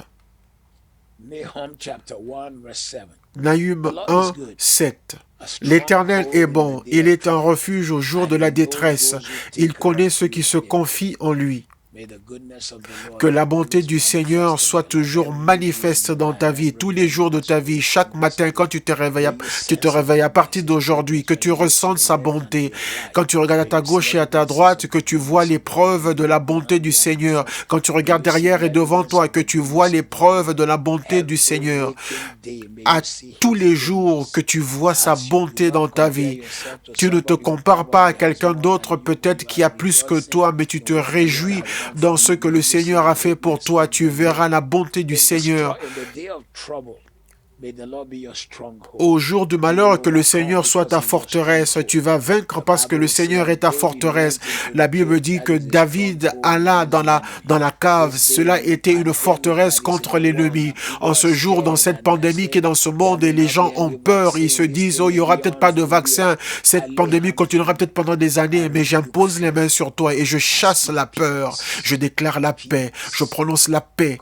Nahum 1, 7. L'Éternel est bon, il est un refuge au jour de la détresse. Il connaît ceux qui se confient en lui. Que la bonté du Seigneur soit toujours manifeste dans ta vie, tous les jours de ta vie, chaque matin quand tu te réveilles à partir d'aujourd'hui, que tu ressentes sa bonté. Quand tu regardes à ta gauche et à ta droite, que tu vois les preuves de la bonté du Seigneur. Quand tu regardes derrière et devant toi, que tu vois les preuves de la bonté du Seigneur. À tous les jours que tu vois sa bonté dans ta vie. Tu ne te compares pas à quelqu'un d'autre peut-être qui a plus que toi, mais tu te réjouis dans ce que le Seigneur a fait pour toi. Tu verras la bonté du Seigneur. Au jour du malheur, que le Seigneur soit ta forteresse. Tu vas vaincre parce que le Seigneur est ta forteresse. La Bible dit que David alla dans la cave. Cela était une forteresse contre l'ennemi. En ce jour, dans cette pandémie qui est dans ce monde, et les gens ont peur. Ils se disent, oh, il n'y aura peut-être pas de vaccin. Cette pandémie continuera peut-être pendant des années, mais j'impose les mains sur toi et je chasse la peur. Je déclare la paix. Je prononce la paix.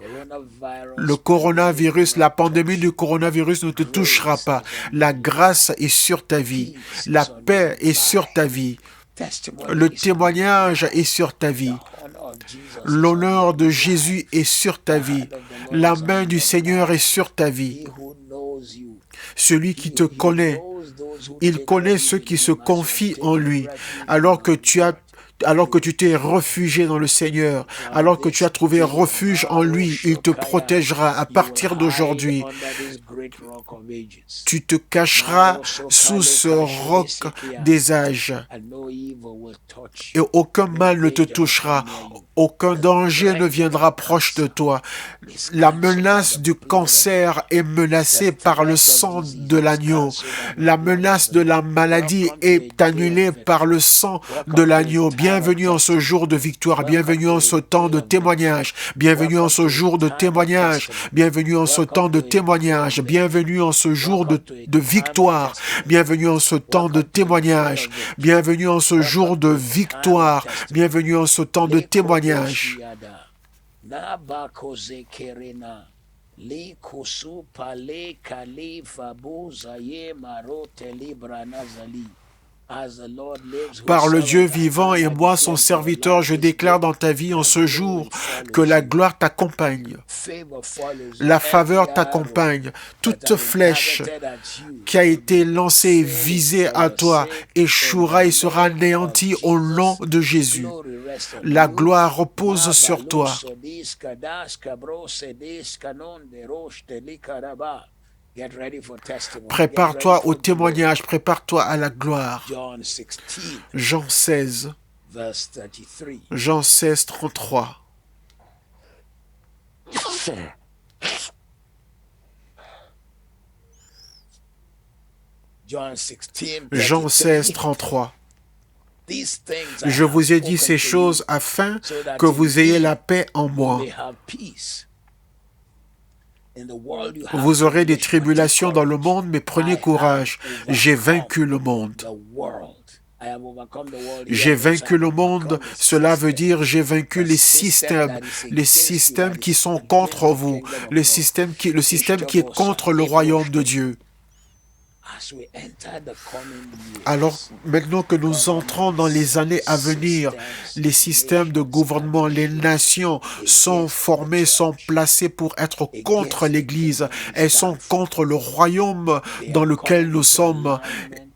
Le coronavirus, la pandémie du coronavirus ne te touchera pas. La grâce est sur ta vie. La paix est sur ta vie. Le témoignage est sur ta vie. L'honneur de Jésus est sur ta vie. La main du Seigneur est sur ta vie. Celui qui te connaît, il connaît ceux qui se confient en lui. Alors que tu t'es réfugié dans le Seigneur, alors que tu as trouvé refuge en lui, il te protégera à partir d'aujourd'hui. Tu te cacheras sous ce roc des âges et aucun mal ne te touchera. Aucun danger ne viendra proche de toi. La menace du cancer est menacée par le sang de l'agneau. La menace de la maladie est annulée par le sang de l'agneau. Bienvenue Bienvenue en ce jour de victoire. Bienvenue en ce temps de témoignage. Bienvenue en ce jour de témoignage. Bienvenue en ce temps de témoignage. Bienvenue en ce jour de victoire. Bienvenue en ce temps de témoignage. Bienvenue en ce jour de victoire. Bienvenue en ce temps de témoignage. Par le Dieu vivant et moi, son serviteur, je déclare dans ta vie en ce jour que la gloire t'accompagne, la faveur t'accompagne, toute flèche qui a été lancée et visée à toi échouera et sera anéantie au nom de Jésus. La gloire repose sur toi. Prépare-toi au témoignage, prépare-toi à la gloire. Jean 16, Jean 16, 33. Jean 16, 33. Je vous ai dit ces choses afin que vous ayez la paix en moi. Vous aurez des tribulations dans le monde, mais prenez courage. J'ai vaincu le monde. J'ai vaincu le monde, cela veut dire j'ai vaincu les systèmes qui sont contre vous, le système qui est contre le royaume de Dieu. Alors, maintenant que nous entrons dans les années à venir, les systèmes de gouvernement, les nations sont formées, sont placées pour être contre l'Église. Elles sont contre le royaume dans lequel nous sommes.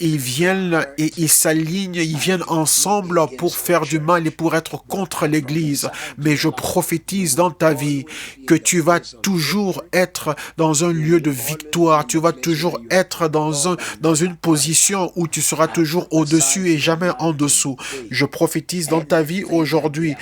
Ils viennent et ils s'alignent, ils viennent ensemble pour faire du mal et pour être contre l'Église. Mais je prophétise dans ta vie que tu vas toujours être dans un lieu de victoire. Tu vas toujours être dans une position où tu seras toujours au-dessus et jamais en dessous. Je prophétise dans ta vie aujourd'hui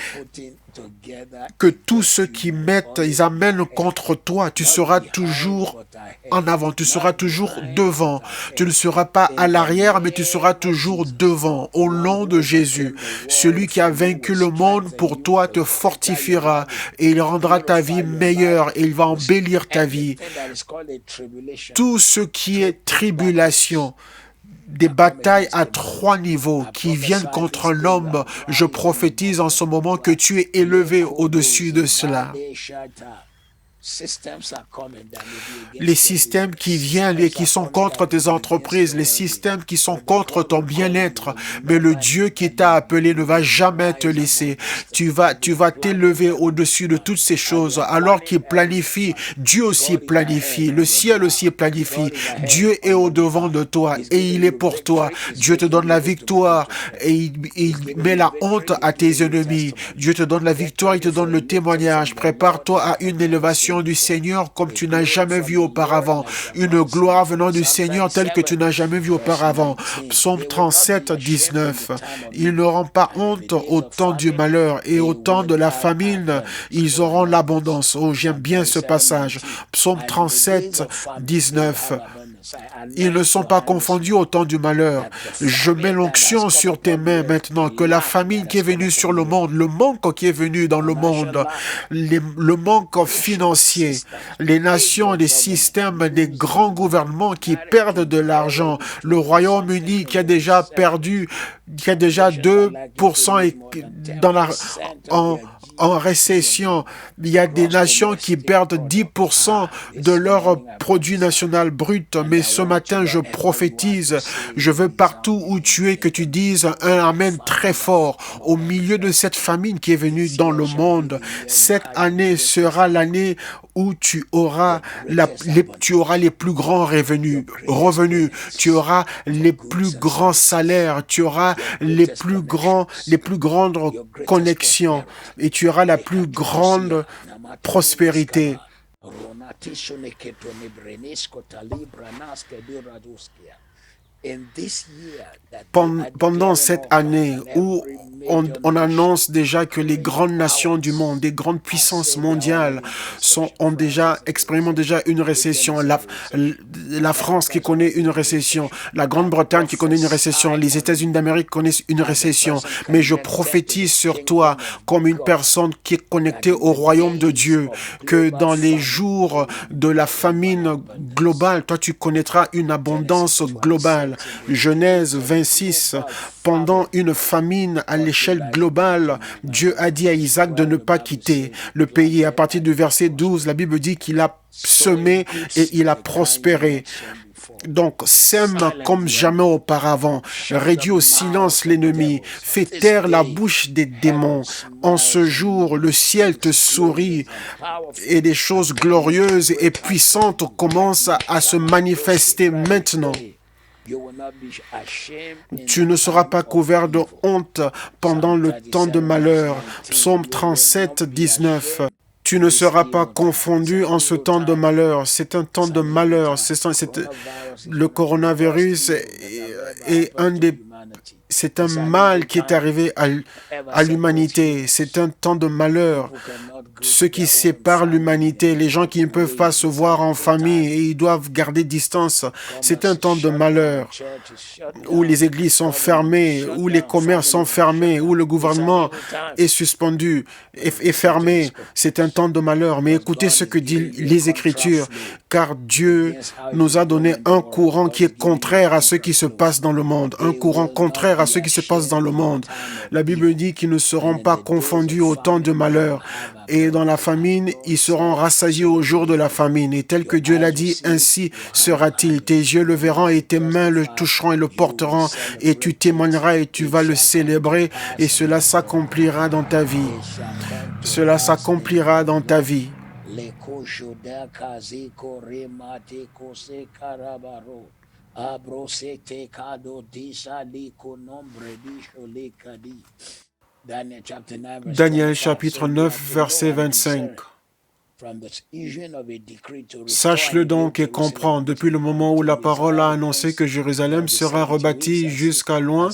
que tous ceux qui ils amènent contre toi, tu seras toujours en avant, tu seras toujours devant. Tu ne seras pas à l'arrière, mais tu seras toujours devant. Au nom de Jésus, celui qui a vaincu le monde pour toi te fortifiera et il rendra ta vie meilleure et il va embellir ta vie. Tout ce qui est tribulation, des batailles à 3 niveaux qui viennent contre un homme, je prophétise en ce moment que tu es élevé au-dessus de cela. Les systèmes qui viennent et qui sont contre tes entreprises, les systèmes qui sont contre ton bien-être, mais le Dieu qui t'a appelé ne va jamais te laisser. Tu vas t'élever au-dessus de toutes ces choses. Alors qu'il planifie, Dieu aussi planifie. Le ciel aussi planifie. Dieu est au-devant de toi et il est pour toi. Dieu te donne la victoire et il met la honte à tes ennemis. Dieu te donne la victoire, il te donne le témoignage. Prépare-toi à une élévation du Seigneur comme tu n'as jamais vu auparavant. Une gloire venant du Seigneur telle que tu n'as jamais vu auparavant. Psaume 37, 19. Ils n'auront pas honte au temps du malheur et au temps de la famine, ils auront l'abondance. Oh, j'aime bien ce passage. Psaume 37, 19. Ils ne sont pas confondus au temps du malheur. Je mets l'onction sur tes mains maintenant, que la famine qui est venue sur le monde, le manque qui est venu dans le monde, le manque financier, les nations, les systèmes, des grands gouvernements qui perdent de l'argent, le Royaume-Uni qui a déjà perdu, qui a déjà 2% en récession. Il y a des nations qui perdent 10% de leur produit national brut. Mais ce matin, je prophétise, je veux partout où tu es que tu dises un amen très fort au milieu de cette famine qui est venue dans le monde. Cette année sera l'année où tu auras les plus grands revenus, tu auras les plus grands salaires, tu auras les plus grandes connexions et tu auras la plus grande prospérité. Pendant cette année où on annonce déjà que les grandes nations du monde, des grandes puissances mondiales expérimentent déjà une récession. La France qui connaît une récession, la Grande-Bretagne qui connaît une récession, les États-Unis d'Amérique connaissent une récession. Mais je prophétise sur toi comme une personne qui est connectée au royaume de Dieu, que dans les jours de la famine globale, toi tu connaîtras une abondance globale. Genèse 26, pendant une famine à l'échelle globale, Dieu a dit à Isaac de ne pas quitter le pays. À partir du verset 12, la Bible dit qu'il a semé et il a prospéré. Donc, sème comme jamais auparavant, réduis au silence l'ennemi, fais taire la bouche des démons. En ce jour, le ciel te sourit et des choses glorieuses et puissantes commencent à se manifester maintenant. Tu ne seras pas couvert de honte pendant le temps de malheur. Psaume 37, 19. Tu ne seras pas confondu en ce temps de malheur. C'est un temps de malheur. Le coronavirus c'est un mal qui est arrivé à l'humanité. C'est un temps de malheur. Ce qui sépare l'humanité, les gens qui ne peuvent pas se voir en famille et ils doivent garder distance, c'est un temps de malheur où les églises sont fermées, où les commerces sont fermés, où le gouvernement est suspendu, est fermé. C'est un temps de malheur. Mais écoutez ce que disent les Écritures, car Dieu nous a donné un courant qui est contraire à ce qui se passe dans le monde, un courant contraire à ce qui se passe dans le monde. La Bible dit qu'ils ne seront pas confondus au temps de malheur. Et dans la famine, ils seront rassasiés au jour de la famine. Et tel que Dieu l'a dit, ainsi sera-t-il. Tes yeux le verront et tes mains le toucheront et le porteront. Et tu témoigneras et tu vas le célébrer. Et cela s'accomplira dans ta vie. Cela s'accomplira dans ta vie. Daniel chapitre 9, verset 25. Sache-le donc et comprends, depuis le moment où la parole a annoncé que Jérusalem sera rebâtie jusqu'à loin,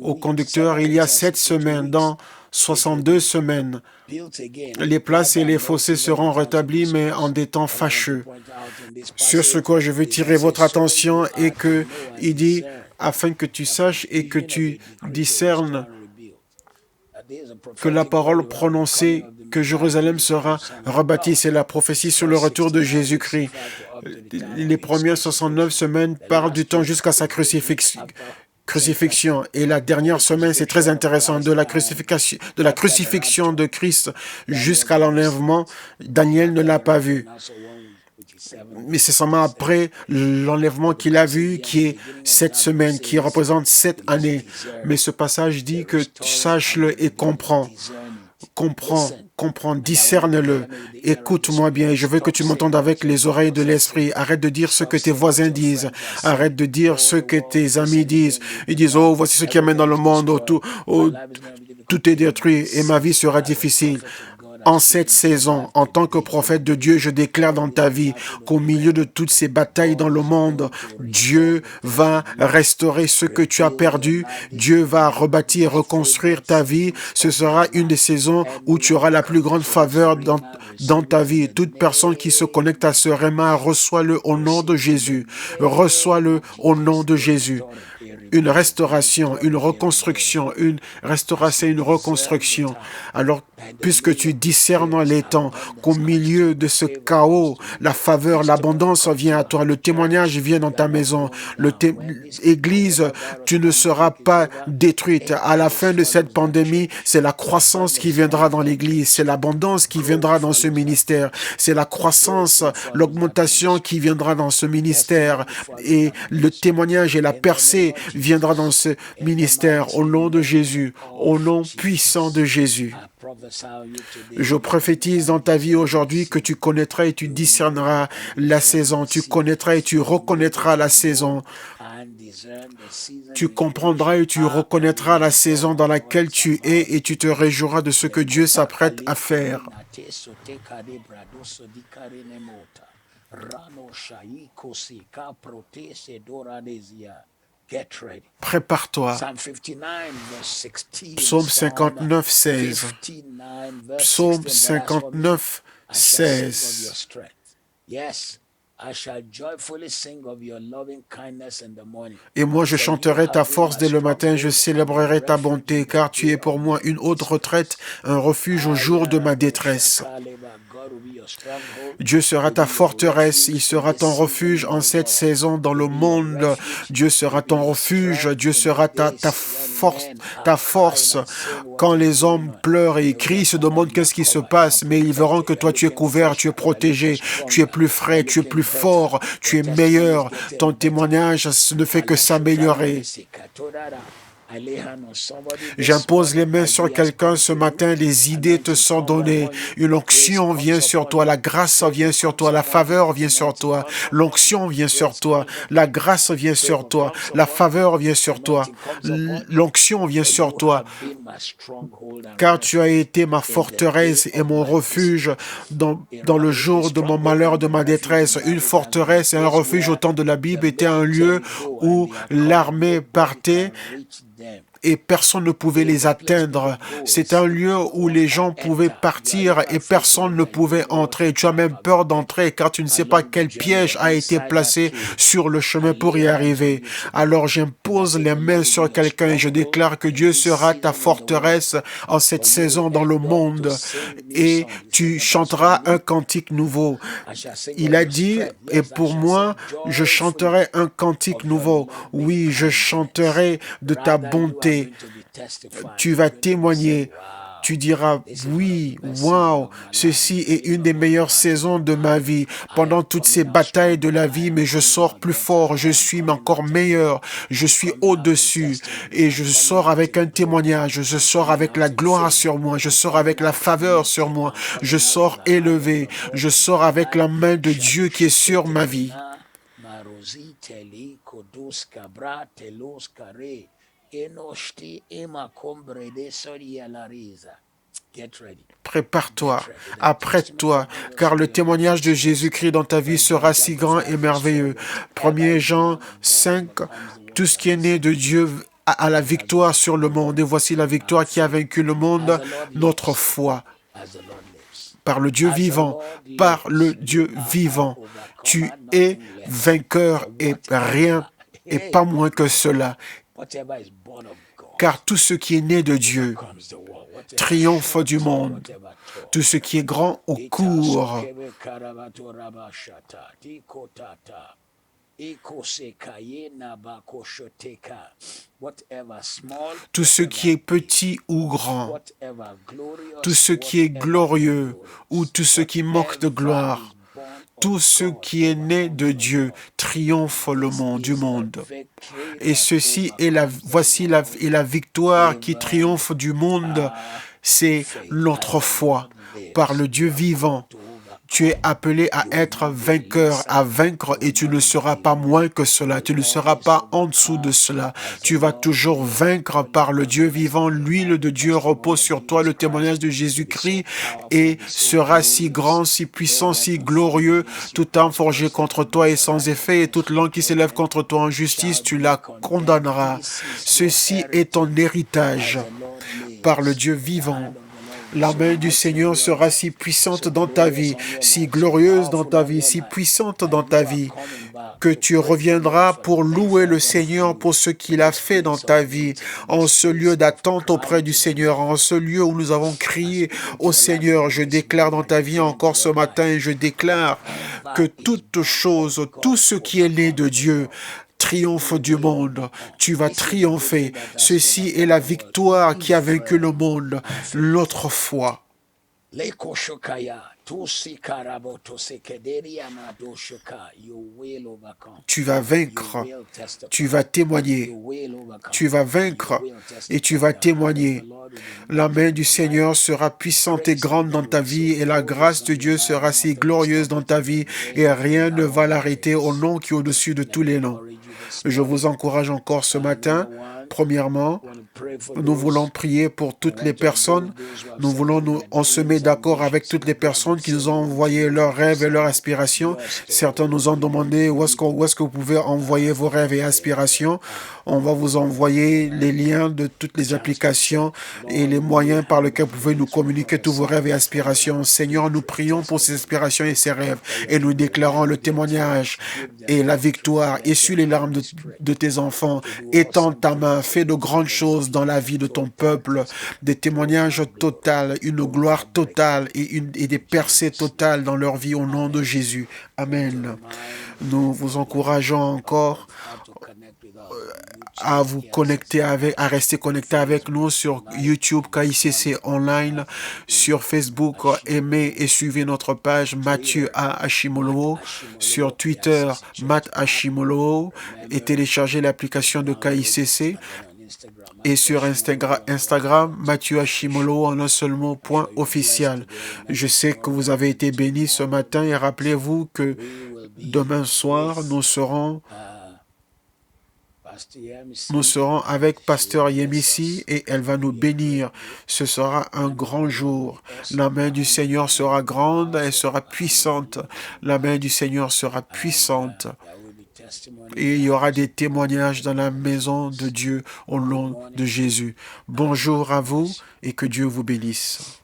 au conducteur, il y a 7 semaines, dans 62 semaines, les places et les fossés seront rétablis, mais en des temps fâcheux. Sur ce quoi je veux tirer votre attention et que il dit, afin que tu saches et que tu discernes que la parole prononcée que Jérusalem sera rebâtie, c'est la prophétie sur le retour de Jésus-Christ. Les premières 69 semaines parlent du temps jusqu'à sa crucifixion. Et la dernière semaine, c'est très intéressant, de la crucifixion de Christ jusqu'à l'enlèvement, Daniel ne l'a pas vu. Mais c'est seulement après l'enlèvement qu'il a vu, qui est 7 semaines, qui représente 7 années. Mais ce passage dit que sache-le et comprends. Comprends, discerne-le. Écoute-moi bien, je veux que tu m'entendes avec les oreilles de l'esprit. Arrête de dire ce que tes voisins disent. Arrête de dire ce que tes amis disent. Ils disent, oh, voici ce qui amène dans le monde, tout est détruit et ma vie sera difficile. En cette saison, en tant que prophète de Dieu, je déclare dans ta vie qu'au milieu de toutes ces batailles dans le monde, Dieu va restaurer ce que tu as perdu. Dieu va rebâtir et reconstruire ta vie. Ce sera une des saisons où tu auras la plus grande faveur dans ta vie. Toute personne qui se connecte à ce réma, reçois-le au nom de Jésus. Reçois-le au nom de Jésus. Une restauration, une reconstruction, une restauration, une reconstruction. Alors, puisque tu discernes les temps, qu'au milieu de ce chaos, la faveur, l'abondance vient à toi, le témoignage vient dans ta maison. Église, tu ne seras pas détruite. À la fin de cette pandémie, c'est la croissance qui viendra dans l'Église, c'est l'abondance qui viendra dans ce ministère, c'est la croissance, l'augmentation qui viendra dans ce ministère, et le témoignage et la percée viendra dans ce ministère au nom de Jésus, au nom puissant de Jésus. Je prophétise dans ta vie aujourd'hui que tu connaîtras et tu discerneras la saison. Tu connaîtras et tu reconnaîtras la saison. Tu comprendras et tu reconnaîtras la saison dans laquelle tu es et tu te réjouiras de ce que Dieu s'apprête à faire. Prépare-toi. Psaume 59, 16. Psaume 59, 16. Et moi, je chanterai ta force dès le matin, je célébrerai ta bonté, car tu es pour moi une haute retraite, un refuge au jour de ma détresse. Dieu sera ta forteresse, il sera ton refuge en cette saison dans le monde. Dieu sera ton refuge, Dieu sera ta force. Quand les hommes pleurent et crient, se demandent qu'est-ce qui se passe, mais ils verront que toi tu es couvert, tu es protégé, tu es plus frais, tu es plus fort, tu es meilleur. Ton témoignage ne fait que s'améliorer. J'impose les mains sur quelqu'un ce matin, les idées te sont données, une onction vient sur toi, la grâce vient sur toi, la faveur vient sur toi, l'onction vient sur toi, la grâce vient sur toi, la faveur vient sur toi, l'onction vient sur toi, car tu as été ma forteresse et mon refuge dans le jour de mon malheur, de ma détresse. Une forteresse et un refuge au temps de la Bible était un lieu où l'armée partait et personne ne pouvait les atteindre. C'est un lieu où les gens pouvaient partir et personne ne pouvait entrer. Tu as même peur d'entrer car tu ne sais pas quel piège a été placé sur le chemin pour y arriver. Alors j'impose les mains sur quelqu'un et je déclare que Dieu sera ta forteresse en cette saison dans le monde et tu chanteras un cantique nouveau. Il a dit, et pour moi, je chanterai un cantique nouveau. Oui, je chanterai de ta bonté. Tu vas témoigner. Tu diras, oui, wow, ceci est une des meilleures saisons de ma vie. Pendant toutes ces batailles de la vie, mais je sors plus fort, je suis encore meilleur, je suis au-dessus. Et je sors avec un témoignage, je sors avec la gloire sur moi, je sors avec la faveur sur moi, je sors élevé, je sors avec la main de Dieu qui est sur ma vie. Prépare-toi, apprête-toi, car le témoignage de Jésus-Christ dans ta vie sera si grand et merveilleux. 1 Jean 5, tout ce qui est né de Dieu a la victoire sur le monde. Et voici la victoire qui a vaincu le monde, notre foi. Par le Dieu vivant, par le Dieu vivant. Tu es vainqueur et rien, et pas moins que cela. Car tout ce qui est né de Dieu triomphe du monde. Tout ce qui est grand ou court. Tout ce qui est petit ou grand. Tout ce qui est glorieux ou tout ce qui manque de gloire. Tout ce qui est né de Dieu triomphe du monde. Et voici la victoire qui triomphe du monde, c'est notre foi par le Dieu vivant. Tu es appelé à être vainqueur, à vaincre et tu ne seras pas moins que cela. Tu ne seras pas en dessous de cela. Tu vas toujours vaincre par le Dieu vivant. L'huile de Dieu repose sur toi. Le témoignage de Jésus-Christ et sera si grand, si puissant, si glorieux. Tout arme forgé contre toi est sans effet et toute langue qui s'élève contre toi en justice, tu la condamneras. Ceci est ton héritage par le Dieu vivant. La main du Seigneur sera si puissante dans ta vie, si glorieuse dans ta vie, si puissante dans ta vie, que tu reviendras pour louer le Seigneur pour ce qu'il a fait dans ta vie, en ce lieu d'attente auprès du Seigneur, en ce lieu où nous avons crié au Seigneur. Je déclare dans ta vie encore ce matin, je déclare que toute chose, tout ce qui est né de Dieu, triomphe du monde. Tu vas triompher. Ceci est la victoire qui a vaincu le monde, l'autre foi. Tu vas vaincre, tu vas témoigner, tu vas vaincre et tu vas témoigner. La main du Seigneur sera puissante et grande dans ta vie et la grâce de Dieu sera si glorieuse dans ta vie et rien ne va l'arrêter au nom qui est au-dessus de tous les noms. Je vous encourage encore ce matin. premièrement, nous voulons prier pour toutes les personnes. On se met d'accord avec toutes les personnes qui nous ont envoyé leurs rêves et leurs aspirations. Certains nous ont demandé où est-ce que vous pouvez envoyer vos rêves et aspirations. On va vous envoyer les liens de toutes les applications et les moyens par lesquels vous pouvez nous communiquer tous vos rêves et aspirations. Seigneur, nous prions pour ces aspirations et ces rêves et nous déclarons le témoignage et la victoire. Essuie les larmes de tes enfants. Étends ta main. Fais de grandes choses dans la vie de ton peuple. Des témoignages totaux, une gloire totale et des percées totales dans leur vie au nom de Jésus. Amen. Nous vous encourageons encore à vous connecter à rester connecté avec nous sur YouTube KICC Online, sur Facebook, aimez et suivez notre page Mathieu A. Ashimolowo, sur Twitter Matt Ashimolowo et téléchargez l'application de KICC. Et sur Instagram, Mathieu Ashimolowo en un seul mot, .official. Je sais que vous avez été bénis ce matin et rappelez-vous que demain soir, nous serons avec Pasteur Yemisi et elle va nous bénir. Ce sera un grand jour. La main du Seigneur sera grande, elle sera puissante. La main du Seigneur sera puissante. Et il y aura des témoignages dans la maison de Dieu au nom de Jésus. Bonjour à vous et que Dieu vous bénisse.